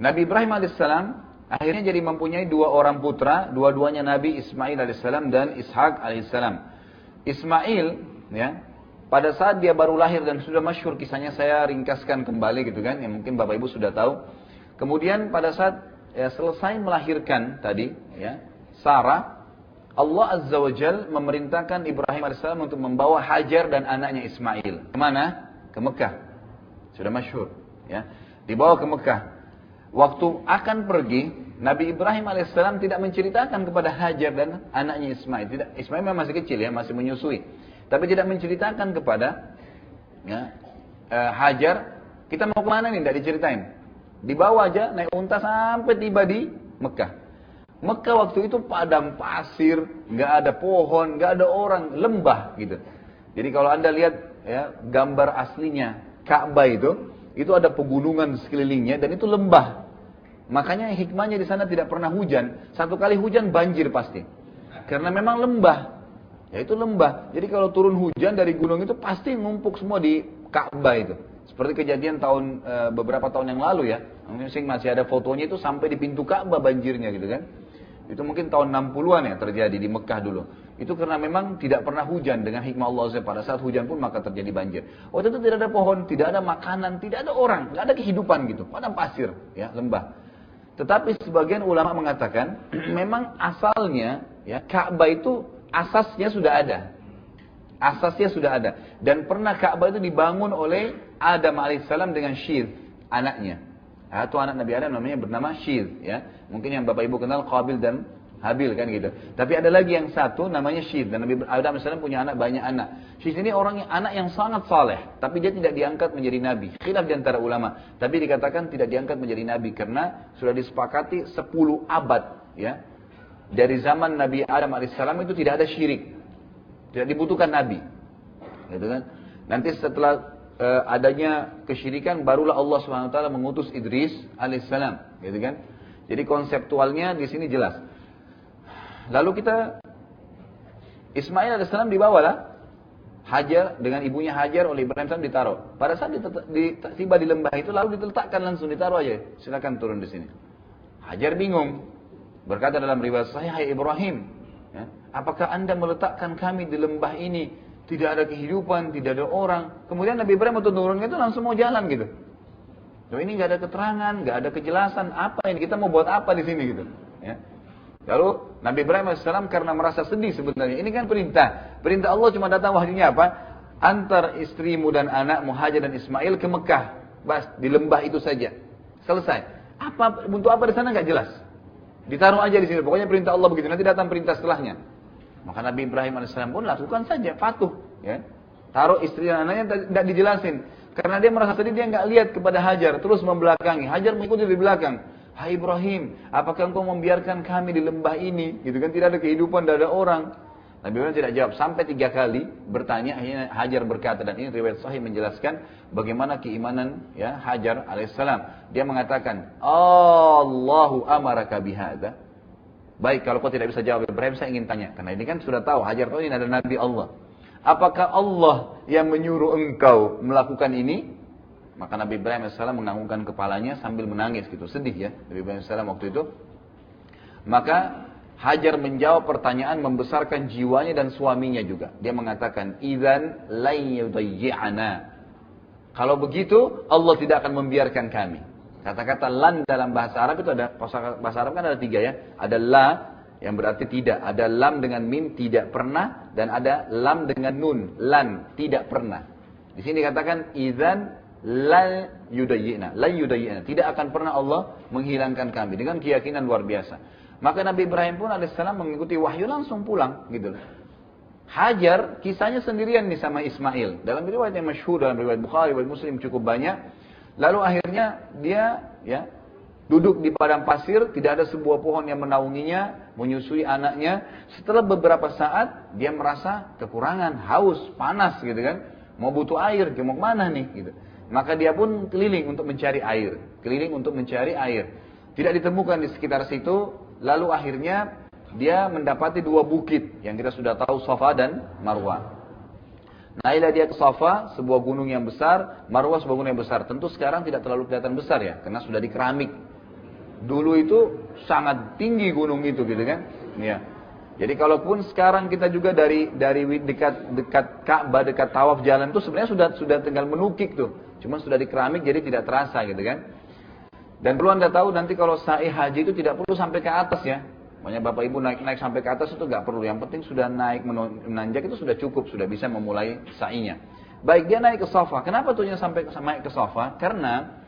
Nabi Ibrahim alaihissalam akhirnya jadi mempunyai dua orang putra, dua-duanya nabi, Ismail alaihissalam dan Ishak alaihissalam. Ismail, ya, pada saat dia baru lahir dan sudah masyhur kisahnya, saya ringkaskan kembali gitu kan, yang mungkin Bapak Ibu sudah tahu. Kemudian pada saat ya, selesai melahirkan tadi, ya, Sarah, Allah Azza wa Jal memerintahkan Ibrahim AS untuk membawa Hajar dan anaknya Ismail. Kemana? Ke Mekah. Sudah masyhur, ya. Dibawa ke Mekah. Waktu akan pergi, Nabi Ibrahim AS tidak menceritakan kepada Hajar dan anaknya Ismail. Tidak, Ismail memang masih kecil, ya, masih menyusui. Tapi tidak menceritakan kepada, ya, Hajar, kita mau kemana nih, tidak diceritain. Dibawa aja, naik unta sampai tiba di Mekah. Mekah waktu itu padang pasir, nggak ada pohon, nggak ada orang, lembah gitu. Jadi kalau Anda lihat, ya, gambar aslinya Ka'bah itu ada pegunungan sekelilingnya dan itu lembah. Makanya hikmahnya di sana tidak pernah hujan. Satu kali hujan banjir pasti. Karena memang lembah. Ya itu lembah. Jadi kalau turun hujan dari gunung itu pasti ngumpuk semua di Ka'bah itu. Seperti kejadian beberapa tahun yang lalu, ya. Mungkin masih ada fotonya itu sampai di pintu Ka'bah banjirnya gitu kan. Itu mungkin tahun 60-an ya terjadi di Mekah dulu. Itu karena memang tidak pernah hujan, dengan hikmah Allah. Pada saat hujan pun maka terjadi banjir. Waktu itu tidak ada pohon, tidak ada makanan, tidak ada orang, nggak ada kehidupan gitu. Padang pasir, ya, lembah. Tetapi sebagian ulama mengatakan memang asalnya, ya, Ka'bah itu asasnya sudah ada. Asasnya sudah ada. Dan pernah Ka'bah itu dibangun oleh Adam alaihissalam dengan Syith, anaknya. Atau anak Nabi Adam namanya bernama Syith, ya. Mungkin yang Bapak Ibu kenal Qabil dan Habil kan gitu. Tapi ada lagi yang satu namanya Syith, dan Nabi Adam alaihissalam punya banyak anak. Syith ini anak yang sangat saleh, tapi dia tidak diangkat menjadi nabi. Khilaf di antara ulama, tapi dikatakan tidak diangkat menjadi nabi karena sudah disepakati 10 abad, ya. Dari zaman Nabi Adam alaihissalam itu tidak ada syirik. Tidak dibutuhkan nabi. Gitu kan? Nanti setelah adanya kesyirikan barulah Allah Subhanahu wa taala mengutus Idris alaihissalam, gitu kan? Jadi konseptualnya di sini jelas. Lalu Ismail alaihissalam dibawalah Hajar dengan ibunya Hajar oleh Ibrahim alaihissalam ditaruh. Pada saat tiba di lembah itu lalu diletakkan langsung, ditaruh aja. Silakan turun di sini. Hajar bingung. Berkata dalam riwayat Sahih, "Hai Ibrahim, ya, apakah Anda meletakkan kami di lembah ini? Tidak ada kehidupan, tidak ada orang." Kemudian Nabi Ibrahim waktu turun itu langsung mau jalan gitu. Loh, ini nggak ada keterangan, nggak ada kejelasan, apa ini, kita mau buat apa di sini gitu. Ya. Lalu Nabi Ibrahim AS karena merasa sedih sebenarnya. Ini kan perintah. Perintah Allah cuma datang wahyunya apa? Antar istrimu dan anakmu Hajar dan Ismail ke Mekah. Bas, di lembah itu saja. Selesai. Untuk apa di sana nggak jelas. Ditaruh aja di sini. Pokoknya perintah Allah begitu. Nanti datang perintah setelahnya. Maka Nabi Ibrahim AS pun lakukan saja, patuh. Ya. Taruh istri dan anaknya, tidak dijelasin. Karena dia merasa sedih, dia nggak lihat kepada Hajar. Terus membelakangi. Hajar mengikuti di belakang. "Hai Ibrahim, apakah engkau membiarkan kami di lembah ini?" Gitu kan, tidak ada kehidupan, tidak ada orang. Nabi Ibrahim tidak jawab sampai 3 kali bertanya. Akhirnya Hajar berkata, dan ini riwayat sahih menjelaskan bagaimana keimanan ya Hajar alaihissalam. Dia mengatakan, Allahu amaraka bihadza. Baik, kalau kau tidak bisa jawab Ibrahim, saya ingin tanya. Karena ini kan sudah tahu, Hajar tahu ini ada Nabi Allah. Apakah Allah yang menyuruh engkau melakukan ini? Maka Nabi Ibrahim AS menganggukkan kepalanya sambil menangis gitu, sedih ya Nabi Ibrahim AS waktu itu. Maka Hajar menjawab pertanyaan membesarkan jiwanya dan suaminya juga. Dia mengatakan, "Idzan la yudayyi'ana." Kalau begitu Allah tidak akan membiarkan kami. Kata-kata lan dalam bahasa Arab itu ada, bahasa Arab kan ada 3 ya. Ada la yang berarti tidak, ada lam dengan mim tidak pernah, dan ada lam dengan nun lan tidak pernah. Di sini dikatakan idzan la yudayyi'na, la yudayyi'na, tidak akan pernah Allah menghilangkan kami, dengan keyakinan luar biasa. Maka Nabi Ibrahim pun alaihissalam mengikuti wahyu langsung pulang gitu. Hajar kisahnya sendirian nih sama Ismail. Dalam riwayat yang masyhur, dalam riwayat Bukhari, riwayat Muslim cukup banyak. Lalu akhirnya dia ya duduk di padang pasir, tidak ada sebuah pohon yang menaunginya, menyusui anaknya. Setelah beberapa saat dia merasa kekurangan, haus, panas gitu kan. Mau butuh air, mau kemana nih gitu. Maka dia pun keliling untuk mencari air, Tidak ditemukan di sekitar situ. Lalu akhirnya dia mendapati 2 bukit yang kita sudah tahu, Safa dan Marwah. Naiklah dia ke Safa, sebuah gunung yang besar, Marwah sebuah gunung yang besar. Tentu sekarang tidak terlalu kelihatan besar ya, karena sudah di keramik. Dulu itu sangat tinggi gunung itu gitu kan. Ya. Jadi kalaupun sekarang kita juga dari dekat Ka'bah, dekat tawaf jalan itu sebenarnya sudah tinggal menukik tuh. Cuma sudah di keramik jadi tidak terasa gitu kan. Dan perlu Anda tahu nanti kalau sa'i haji itu tidak perlu sampai ke atas ya. Makanya Bapak Ibu naik sampai ke atas itu nggak perlu. Yang penting sudah naik menanjak itu sudah cukup, sudah bisa memulai sa'inya. Baik, dia naik ke Safa. Kenapa tuhnya sampai naik ke Safa? Karena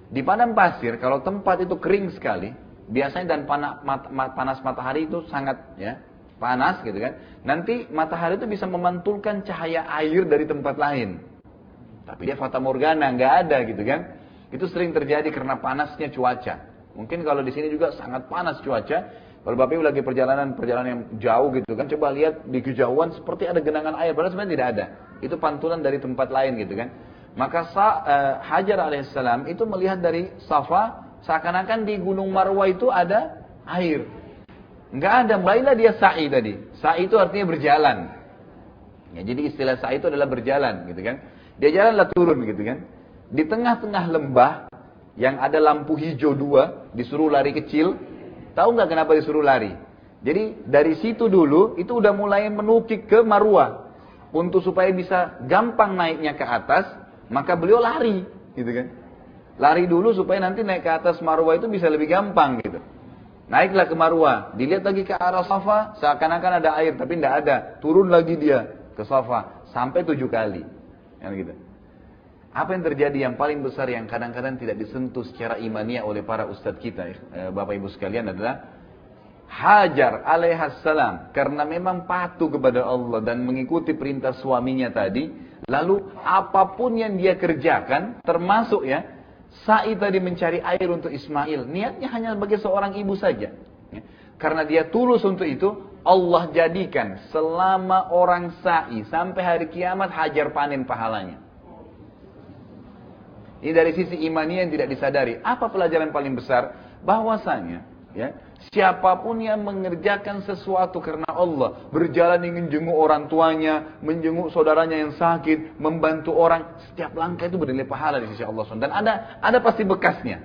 di padang pasir kalau tempat itu kering sekali, biasanya dan panas matahari itu sangat ya panas gitu kan. Nanti matahari itu bisa memantulkan cahaya air dari tempat lain. Tapi dia fata morgana, nggak ada gitu kan. Itu sering terjadi karena panasnya cuaca. Mungkin kalau di sini juga sangat panas cuaca. Kalau Bapak Ibu lagi perjalanan yang jauh gitu kan, coba lihat di kejauhan seperti ada genangan air, padahal sebenarnya tidak ada. Itu pantulan dari tempat lain gitu kan. Maka Hajar alaihissalam itu melihat dari Safa, seakan-akan di Gunung Marwah itu ada air. Enggak ada, mulailah dia sa'i tadi. Sa'i itu artinya berjalan. Ya, jadi istilah sa'i itu adalah berjalan gitu kan. Dia jalanlah turun gitu kan. Di tengah-tengah lembah yang ada lampu hijau 2, disuruh lari kecil. Tahu nggak kenapa disuruh lari? Jadi dari situ dulu itu udah mulai menukik ke Marwah. Untuk supaya bisa gampang naiknya ke atas, maka beliau lari, gitu kan? Lari dulu supaya nanti naik ke atas Marwah itu bisa lebih gampang gitu. Naiklah ke Marwah, dilihat lagi ke arah Safa, seakan-akan ada air tapi tidak ada. Turun lagi dia ke Safa sampai 7 kali. Yang gitu. Apa yang terjadi yang paling besar yang kadang-kadang tidak disentuh secara imaniah oleh para ustadz kita, Bapak Ibu sekalian, adalah Hajar alaihissalam karena memang patuh kepada Allah dan mengikuti perintah suaminya tadi, lalu apapun yang dia kerjakan, termasuk ya sa'i tadi mencari air untuk Ismail, niatnya hanya sebagai seorang ibu saja. Karena dia tulus untuk itu, Allah jadikan selama orang sa'i sampai hari kiamat Hajar panen pahalanya. Ini dari sisi imani yang tidak disadari. Apa pelajaran paling besar? Bahwasanya, ya, siapapun yang mengerjakan sesuatu karena Allah, berjalan ingin jenguk orang tuanya, menjenguk saudaranya yang sakit, membantu orang, setiap langkah itu bernilai pahala di sisi Allah SWT. Dan ada pasti bekasnya.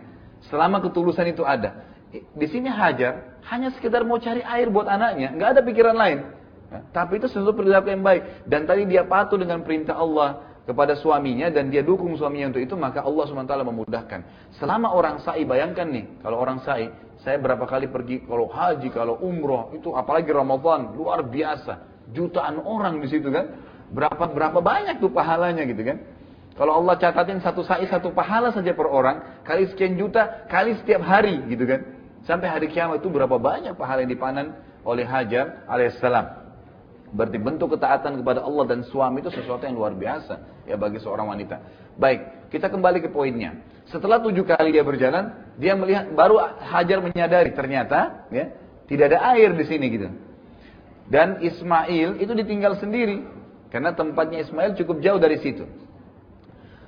Selama ketulusan itu ada. Di sini Hajar hanya sekedar mau cari air buat anaknya, nggak ada pikiran lain. Ya, tapi itu sesuatu perilaku yang baik. Dan tadi dia patuh dengan perintah Allah kepada suaminya dan dia dukung suaminya untuk itu, maka Allah SWT memudahkan. Selama orang sa'i, bayangkan nih, kalau orang sa'i, saya berapa kali pergi, kalau haji, kalau umroh, itu apalagi Ramadan, luar biasa. Jutaan orang di situ kan. Berapa banyak tuh pahalanya gitu kan. Kalau Allah catatin satu sa'i, satu pahala saja per orang, kali sekian juta, kali setiap hari gitu kan. Sampai hari kiamat itu berapa banyak pahala yang dipanen oleh Hajar alaihissalam. Berarti bentuk ketaatan kepada Allah dan suami itu sesuatu yang luar biasa ya bagi seorang wanita. Baik, kita kembali ke poinnya. Setelah 7 kali dia berjalan, dia melihat, baru Hajar menyadari ternyata ya tidak ada air di sini gitu. Dan Ismail itu ditinggal sendiri. Karena tempatnya Ismail cukup jauh dari situ.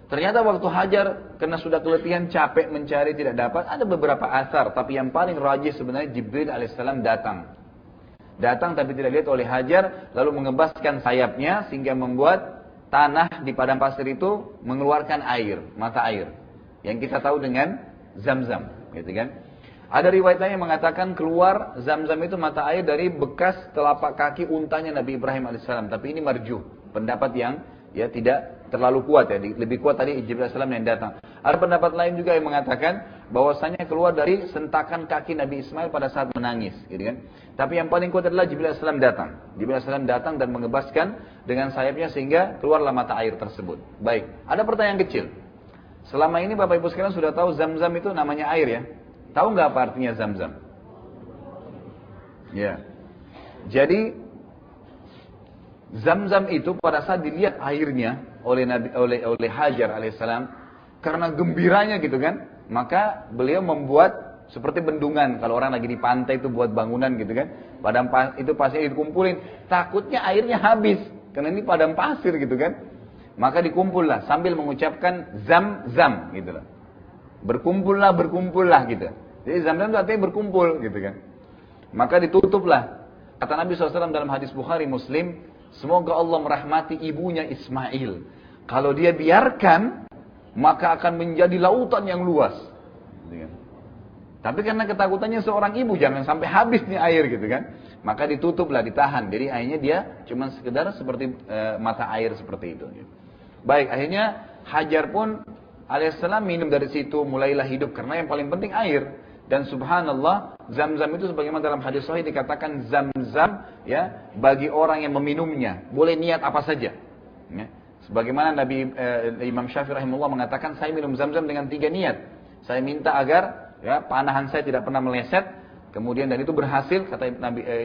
Ternyata waktu Hajar, karena sudah keletihan, capek mencari, tidak dapat. Ada beberapa asar, tapi yang paling rajih sebenarnya Jibril alaihissalam datang. Datang tapi tidak dilihat oleh Hajar, lalu mengebaskan sayapnya sehingga membuat tanah di padang pasir itu mengeluarkan air, mata air. Yang kita tahu dengan Zam-Zam, gitu kan? Ada riwayat lain yang mengatakan keluar Zam-Zam itu mata air dari bekas telapak kaki untanya Nabi Ibrahim alaihissalam. Tapi ini marjuh, pendapat yang ya tidak terlalu kuat ya. Lebih kuat tadi Jibril alaihissalam yang datang. Ada pendapat lain juga yang mengatakan bahwasanya keluar dari sentakan kaki Nabi Ismail pada saat menangis, gitu kan? Tapi yang paling kuat adalah Jibril alaihissalam datang. Jibril alaihissalam datang dan mengebaskan dengan sayapnya sehingga keluarlah mata air tersebut. Baik, ada pertanyaan kecil. Selama ini Bapak Ibu sekalian sudah tahu Zam-Zam itu namanya air ya? Tahu nggak apa artinya Zam-Zam? Ya. Jadi Zam-Zam itu pada saat dilihat airnya oleh Hajar alaihissalam, karena gembiranya gitu kan, maka beliau membuat seperti bendungan. Kalau orang lagi di pantai itu buat bangunan gitu kan, padang itu pasir dikumpulin. Takutnya airnya habis, karena ini padang pasir gitu kan. Maka dikumpullah sambil mengucapkan Zam-Zam gitu loh. Berkumpullah gitu. Jadi Zam-Zam itu artinya berkumpul gitu kan. Maka ditutuplah. Kata Nabi SAW dalam hadis Bukhari Muslim, semoga Allah merahmati ibunya Ismail. Kalau dia biarkan, maka akan menjadi lautan yang luas. Gitu kan. Tapi karena ketakutannya seorang ibu, jangan sampai habis nih air gitu kan. Maka ditutuplah, ditahan. Jadi akhirnya dia cuma sekedar seperti mata air seperti itu. Gitu. Baik, akhirnya Hajar pun alaihissalam minum dari situ, mulailah hidup. Karena yang paling penting air. Dan subhanallah, Zam-Zam itu sebagaimana dalam hadis sahih dikatakan Zam-Zam ya bagi orang yang meminumnya. Boleh niat apa saja. Ya. Sebagaimana Imam Syafi'i rahimahullah mengatakan, saya minum Zam-Zam dengan 3 niat. Saya minta agar ya panahan saya tidak pernah meleset. Kemudian dan itu berhasil, kata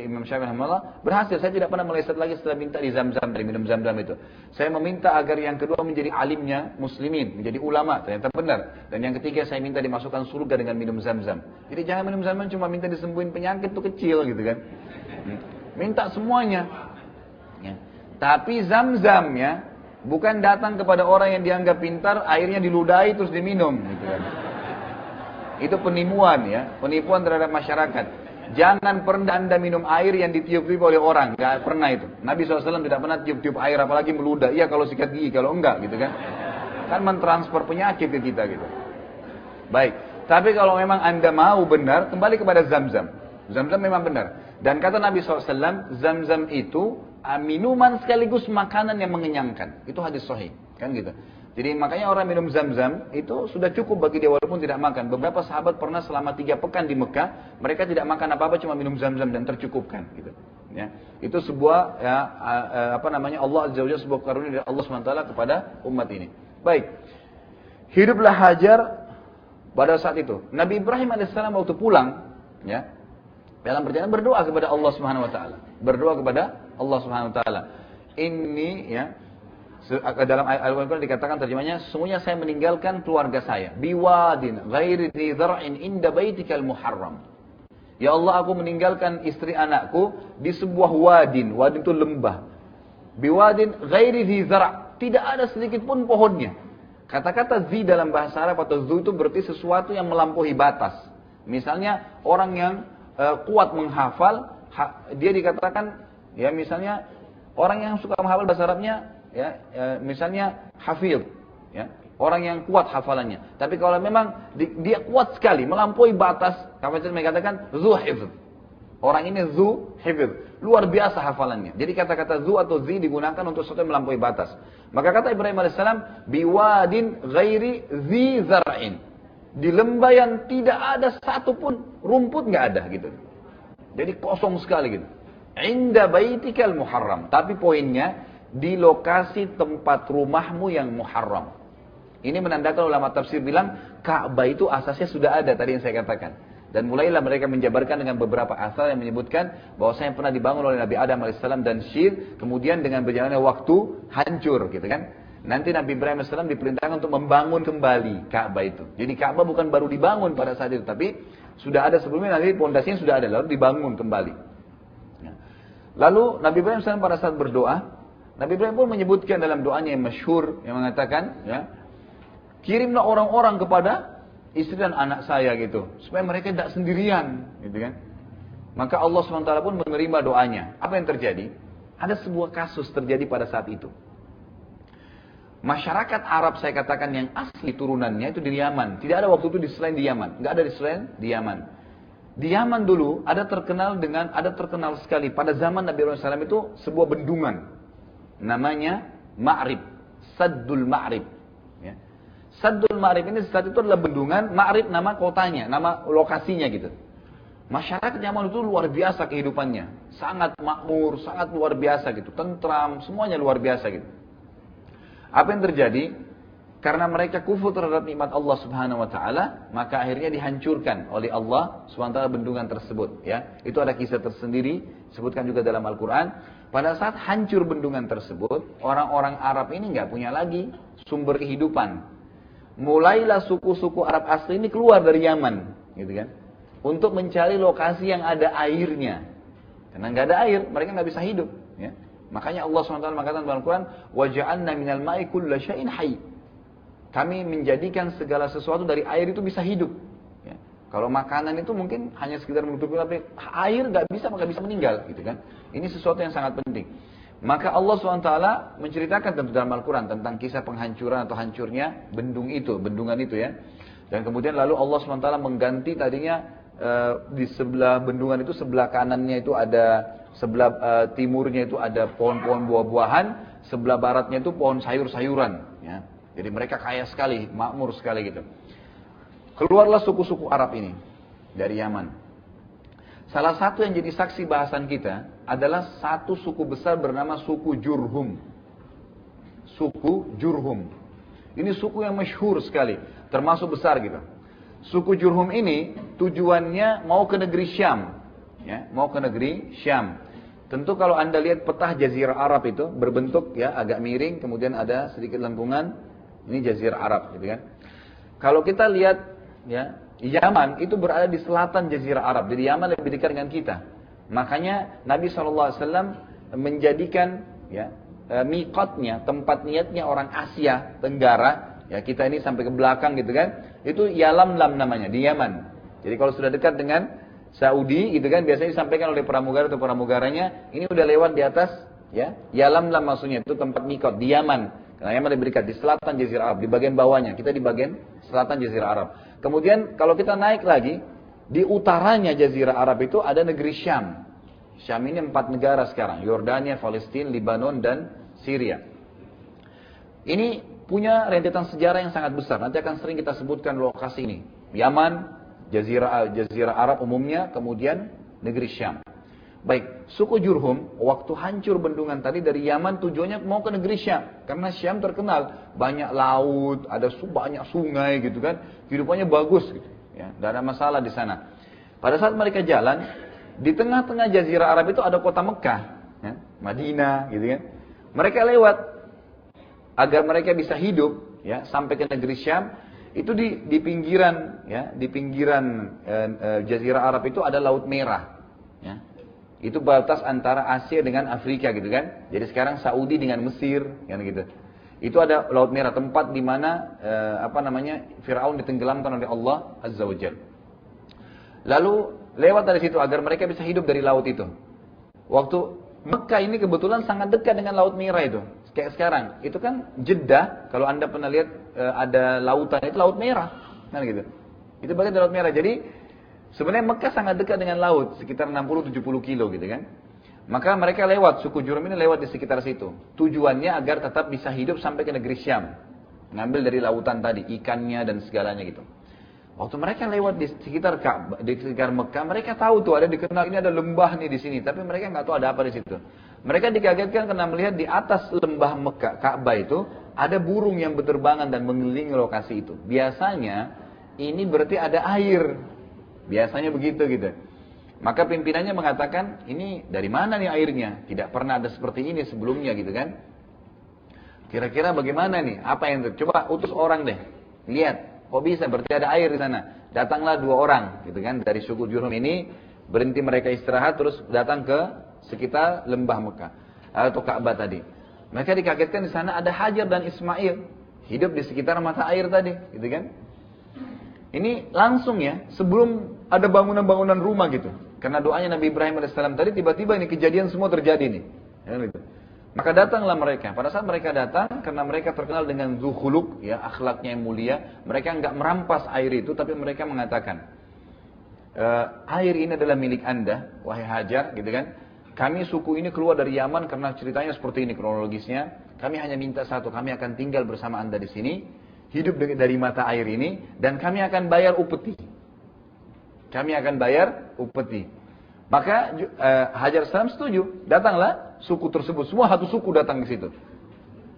Imam Syafi'i rahimahullah, berhasil, saya tidak pernah meleset lagi setelah minta di Zam-Zam, dari minum Zam-Zam itu. Saya meminta agar yang kedua menjadi alimnya muslimin, menjadi ulama, ternyata benar. Dan yang ketiga saya minta dimasukkan surga dengan minum Zam-Zam. Jadi jangan minum Zam-Zam cuma minta disembuhin penyakit itu kecil gitu kan. Minta semuanya. Ya. Tapi Zam-Zam ya, bukan datang kepada orang yang dianggap pintar, airnya diludahi terus diminum gitu kan. Itu penipuan ya, penipuan terhadap masyarakat. Jangan pernah Anda minum air yang ditiup-tiup oleh orang, nggak pernah itu. Nabi SAW tidak pernah tiup-tiup air, apalagi meludah. Iya kalau sikat gigi, kalau enggak gitu kan. Kan mentransfer penyakit ke kita gitu. Baik, tapi kalau memang Anda mau benar, kembali kepada Zam-Zam. Zam-Zam memang benar. Dan kata Nabi SAW, Zam-Zam itu minuman sekaligus makanan yang mengenyangkan. Itu hadis sahih, kan gitu. Jadi makanya orang minum Zam-Zam itu sudah cukup bagi dia walaupun tidak makan. Beberapa sahabat pernah selama 3 pekan di Mekah, mereka tidak makan apa-apa, cuma minum Zam-Zam dan tercukupkan. Gitu. Ya. Itu sebuah ya, Allah Azza wa Jalla, sebuah karunia dari Allah SWT kepada umat ini. Baik, hiduplah Hajar pada saat itu. Nabi Ibrahim alaihissalam waktu pulang, ya, dalam perjalanan berdoa kepada Allah Subhanahu Wa Taala. Berdoa kepada Allah Subhanahu Wa Taala. Ini ya. Dalam Al-Quran dikatakan terjemahnya, sesungguhnya saya meninggalkan keluarga saya biwadin ghairi dzi zar'in inda baitikal muharram. Ya Allah, aku meninggalkan istri anakku di sebuah wadin itu lembah. Biwadin ghairi dzi zar', tidak ada sedikit pun pohonnya. Kata-kata zi dalam bahasa Arab atau zu itu berarti sesuatu yang melampaui batas. Misalnya orang yang kuat menghafal, dia dikatakan ya misalnya orang yang suka menghafal bahasa Arabnya ya, misalnya hafidh, ya, orang yang kuat hafalannya. Tapi kalau memang dia kuat sekali, melampaui batas, kapasitas mereka katakan zu hifdh. Orang ini zu hifdh, luar biasa hafalannya. Jadi kata-kata zu atau zi digunakan untuk sesuatu yang melampaui batas. Maka kata Ibrahim alaihissalam, biwadin ghairi zi zar'in, di lembah yang tidak ada satupun rumput, nggak ada gitu. Jadi kosong sekali gitu. Inda baitikal muharram. Tapi poinnya, di lokasi tempat rumahmu yang muharram. Ini menandakan ulama tafsir bilang Ka'bah itu asasnya sudah ada tadi yang saya katakan. Dan mulailah mereka menjabarkan dengan beberapa asal yang menyebutkan bahwasanya pernah dibangun oleh Nabi Adam alaihissalam dan Syir, kemudian dengan berjalannya waktu hancur gitu kan. Nanti Nabi Ibrahim alaihissalam diperintahkan untuk membangun kembali Ka'bah itu. Jadi Ka'bah bukan baru dibangun pada saat itu, tapi sudah ada sebelumnya, nanti pondasinya sudah ada lalu dibangun kembali. Lalu Nabi Ibrahim SAW pada saat berdoa, Nabi Ibrahim pun menyebutkan dalam doanya yang masyhur yang mengatakan, ya, kirimlah orang-orang kepada istri dan anak saya gitu, supaya mereka tidak sendirian, gitu kan. Maka Allah SWT pun menerima doanya. Apa yang terjadi? Ada sebuah kasus terjadi pada saat itu. Masyarakat Arab saya katakan yang asli turunannya itu di Yaman. Tidak ada waktu itu di selain di Yaman. Nggak ada di selain di Yaman. Di Yaman dulu ada terkenal sekali pada zaman Nabi Ibrahim SAW itu sebuah bendungan. Namanya Ma'rib. Saddul Ma'rib. Ya. Saddul Ma'rib ini saat itu adalah bendungan. Ma'rib nama kotanya, nama lokasinya gitu. Masyarakat Yaman itu luar biasa kehidupannya. Sangat makmur, sangat luar biasa gitu. Tentram, semuanya luar biasa gitu. Apa yang terjadi? Karena mereka kufur terhadap nikmat Allah Subhanahu wa taala, maka akhirnya dihancurkan oleh Allah Subhanahu wa taala bendungan tersebut, ya. Itu ada kisah tersendiri, disebutkan juga dalam Al-Qur'an. Pada saat hancur bendungan tersebut, orang-orang Arab ini nggak punya lagi sumber kehidupan. Mulailah suku-suku Arab asli ini keluar dari Yaman, gitu kan, untuk mencari lokasi yang ada airnya. Karena nggak ada air, mereka nggak bisa hidup, ya. Makanya Allah SWT mengatakan dalam Al-Quran, وَجَعَلْنَا مِنَ الْمَاءِ كُلَّ شَيْءٍ حَيٍّ. Kami menjadikan segala sesuatu dari air itu bisa hidup. Ya. Kalau makanan itu mungkin hanya sekedar menutupi, tapi air nggak bisa, maka bisa meninggal, gitu kan. Ini sesuatu yang sangat penting. Maka Allah SWT menceritakan tentu dalam Al-Quran tentang kisah penghancuran atau hancurnya bendungan itu ya. Dan kemudian lalu Allah SWT mengganti tadinya di sebelah bendungan itu, sebelah kanannya itu ada, sebelah timurnya itu ada pohon-pohon buah-buahan, sebelah baratnya itu pohon sayur-sayuran. Ya. Jadi mereka kaya sekali, makmur sekali gitu. Keluarlah suku-suku Arab ini dari Yaman. Salah satu yang jadi saksi bahasan kita adalah satu suku besar bernama suku Jurhum. Suku Jurhum. Ini suku yang masyhur sekali, termasuk besar gitu. Suku Jurhum ini tujuannya mau ke negeri Syam. Ya, mau ke negeri Syam. Tentu kalau Anda lihat peta Jazirah Arab itu berbentuk ya agak miring, kemudian ada sedikit lengkungan. Ini Jazirah Arab, gitu kan. Kalau kita lihat ya, Yaman itu berada di selatan Jazirah Arab. Jadi Yaman lebih dekat dengan kita. Makanya Nabi SAW menjadikan ya miqatnya, tempat niatnya orang Asia Tenggara. Ya kita ini sampai ke belakang gitu kan. Itu Yalamlam namanya di Yaman. Jadi kalau sudah dekat dengan Saudi gitu kan, biasanya disampaikan oleh pramugara atau pramugaranya, ini udah lewat di atas ya. Yalamlam maksudnya itu tempat miqat di Yaman. Karena Yaman lebih dekat di selatan Jazirah Arab, di bagian bawahnya, kita di bagian selatan Jazirah Arab. Kemudian kalau kita naik lagi, di utaranya Jazirah Arab itu ada negeri Syam. Syam ini 4 negara sekarang, Yordania, Palestina, Lebanon, dan Syria. Ini punya rentetan sejarah yang sangat besar, nanti akan sering kita sebutkan lokasi ini. Yaman, Jazirah Arab umumnya, kemudian negeri Syam. Baik, suku Jurhum waktu hancur bendungan tadi dari Yaman tujuannya mau ke negeri Syam. Karena Syam terkenal banyak laut, ada banyak sungai gitu kan. Kehidupannya bagus gitu. Ya, tidak ada masalah di sana. Pada saat mereka jalan, di tengah-tengah Jazirah Arab itu ada kota Mekah, ya, Madinah gitu kan. Mereka lewat agar mereka bisa hidup ya sampai ke negeri Syam. Itu di pinggiran ya, di pinggiran Jazirah Arab itu ada Laut Merah. Ya. Itu batas antara Asia dengan Afrika gitu kan. Jadi sekarang Saudi dengan Mesir kan gitu. Itu ada Laut Merah, tempat di mana Firaun ditenggelamkan oleh Allah Azza wa Jalla. Lalu lewat dari situ agar mereka bisa hidup dari laut itu. Waktu Mekah ini kebetulan sangat dekat dengan Laut Merah itu. Kayak sekarang, itu kan Jeddah, kalau Anda pernah lihat ada lautan itu Laut Merah, kan gitu. Itu bagian dari Laut Merah. Jadi sebenarnya Mekah sangat dekat dengan laut, sekitar 60-70 kilo gitu kan. Maka mereka lewat, suku Jurhum ini lewat di sekitar situ. Tujuannya agar tetap bisa hidup sampai ke negeri Syam. Ngambil dari lautan tadi, ikannya dan segalanya gitu. Waktu mereka lewat di sekitar Mekah, mereka tahu tuh ada dikenal ini ada lembah nih di sini, tapi mereka nggak tahu ada apa di situ. Mereka dikagetkan karena melihat di atas lembah Mekah, Ka'bah itu ada burung yang berterbangan dan mengelilingi lokasi itu. Biasanya ini berarti ada air. Biasanya begitu gitu. Maka pimpinannya mengatakan, ini dari mana nih airnya? Tidak pernah ada seperti ini sebelumnya gitu kan. Kira-kira bagaimana nih? Apa yang coba utus orang deh. Lihat, kok bisa? Berarti ada air di sana. Datanglah 2 orang gitu kan dari suku Jurhum ini, berhenti mereka istirahat terus datang ke sekitar lembah Mekah atau Ka'bah tadi. Mereka dikagetkan di sana ada Hajar dan Ismail hidup di sekitar mata air tadi, gitu kan? Ini langsung ya, sebelum ada bangunan-bangunan rumah gitu. Karena doanya Nabi Ibrahim alaihissalam tadi, tiba-tiba ini kejadian semua terjadi nih. Ya, gitu. Maka datanglah mereka. Pada saat mereka datang, karena mereka terkenal dengan zuhuluk, ya, akhlaknya yang mulia, mereka enggak merampas air itu, tapi mereka mengatakan, air ini adalah milik Anda, wahai Hajar, gitu kan? Kami suku ini keluar dari Yaman karena ceritanya seperti ini kronologisnya. Kami hanya minta satu, kami akan tinggal bersama Anda di sini, hidup dari mata air ini, dan kami akan bayar upeti. Kami akan bayar upeti. Maka Hajar salam setuju. Datanglah suku tersebut. Semua satu suku datang ke situ.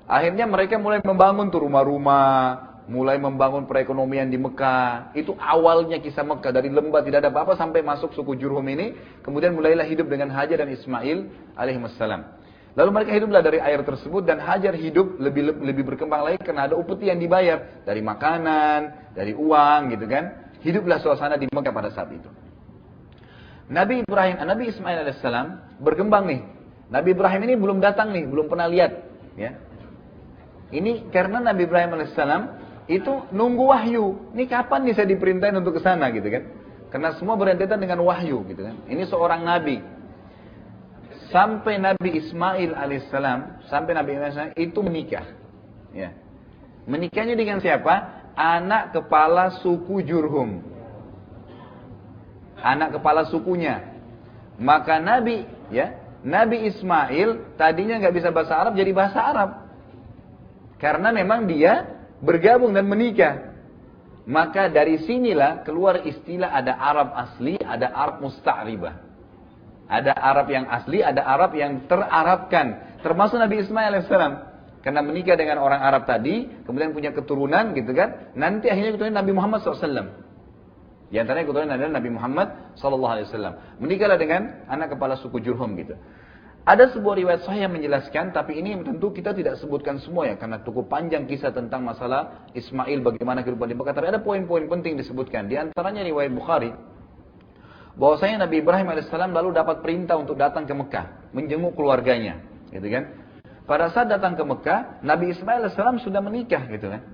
Akhirnya mereka mulai membangun tuh rumah-rumah, mulai membangun perekonomian di Mekah. Itu awalnya kisah Mekah. Dari lembah tidak ada apa-apa sampai masuk suku Jurhum ini. Kemudian mulailah hidup dengan Hajar dan Ismail alaihissalam. Lalu mereka hiduplah dari air tersebut dan Hajar hidup lebih berkembang lagi karena ada upeti yang dibayar dari makanan, dari uang gitu kan. Hiduplah suasana di Mekah pada saat itu. Nabi Ismail alaihissalam berkembang nih. Nabi Ibrahim ini belum datang nih, belum pernah lihat. Ya. Ini karena Nabi Ibrahim alaihissalam itu nunggu wahyu. Ini kapan nih saya diperintahin untuk ke sana gitu kan? Karena semua berhentian dengan wahyu gitu kan. Ini seorang nabi. Sampai Nabi Ismail alaihissalam, itu menikah. Ya. Menikahnya dengan siapa? Anak kepala suku Jurhum. Anak kepala sukunya. Maka Nabi Ismail tadinya nggak bisa bahasa Arab jadi bahasa Arab. Karena memang dia bergabung dan menikah. Maka dari sinilah keluar istilah ada Arab asli, ada Arab musta'ribah. Ada Arab yang asli, ada Arab yang terarabkan. Termasuk Nabi Ismail alaihissalam. Karena menikah dengan orang Arab tadi, kemudian punya keturunan gitu kan. Nanti akhirnya keturunan Nabi Muhammad SAW. Di antaranya keturunan adalah Nabi Muhammad SAW. Menikahlah dengan anak kepala suku Jurhum gitu. Ada sebuah riwayat sahih yang menjelaskan, tapi ini tentu kita tidak sebutkan semua ya. Karena cukup panjang kisah tentang masalah Ismail, bagaimana kehidupan di Mekah. Tapi ada poin-poin penting disebutkan. Di antaranya riwayat Bukhari. Bahwasanya Nabi Ibrahim alaihissalam lalu dapat perintah untuk datang ke Mekah, menjenguk keluarganya, gitu kan? Pada saat datang ke Mekah, Nabi Ismail alaihissalam sudah menikah, gitu kan?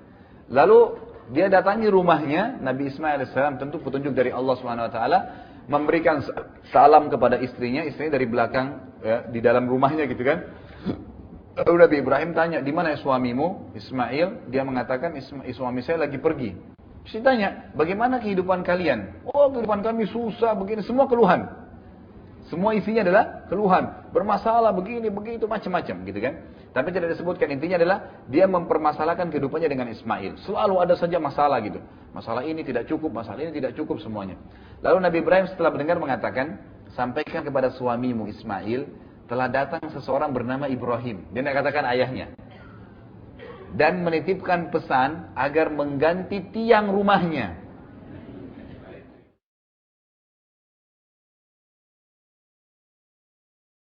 Lalu dia datangi rumahnya, Nabi Ismail alaihissalam tentu petunjuk dari Allah Subhanahu Wa Taala, memberikan salam kepada istrinya dari belakang, ya, di dalam rumahnya, gitu kan? Lalu Nabi Ibrahim tanya, di mana suamimu Ismail? Dia mengatakan, suami saya lagi pergi. Saya tanya, bagaimana kehidupan kalian? Oh, kehidupan kami susah, begini, semua keluhan. Semua isinya adalah keluhan, bermasalah, begini, begitu, macam-macam, gitu kan? Tapi tidak disebutkan, intinya adalah dia mempermasalahkan kehidupannya dengan Ismail. Selalu ada saja masalah gitu. Masalah ini tidak cukup, masalah ini tidak cukup semuanya. Lalu Nabi Ibrahim setelah mendengar mengatakan, sampaikan kepada suamimu Ismail, telah datang seseorang bernama Ibrahim. Dia nak katakan ayahnya. Dan menitipkan pesan agar mengganti tiang rumahnya.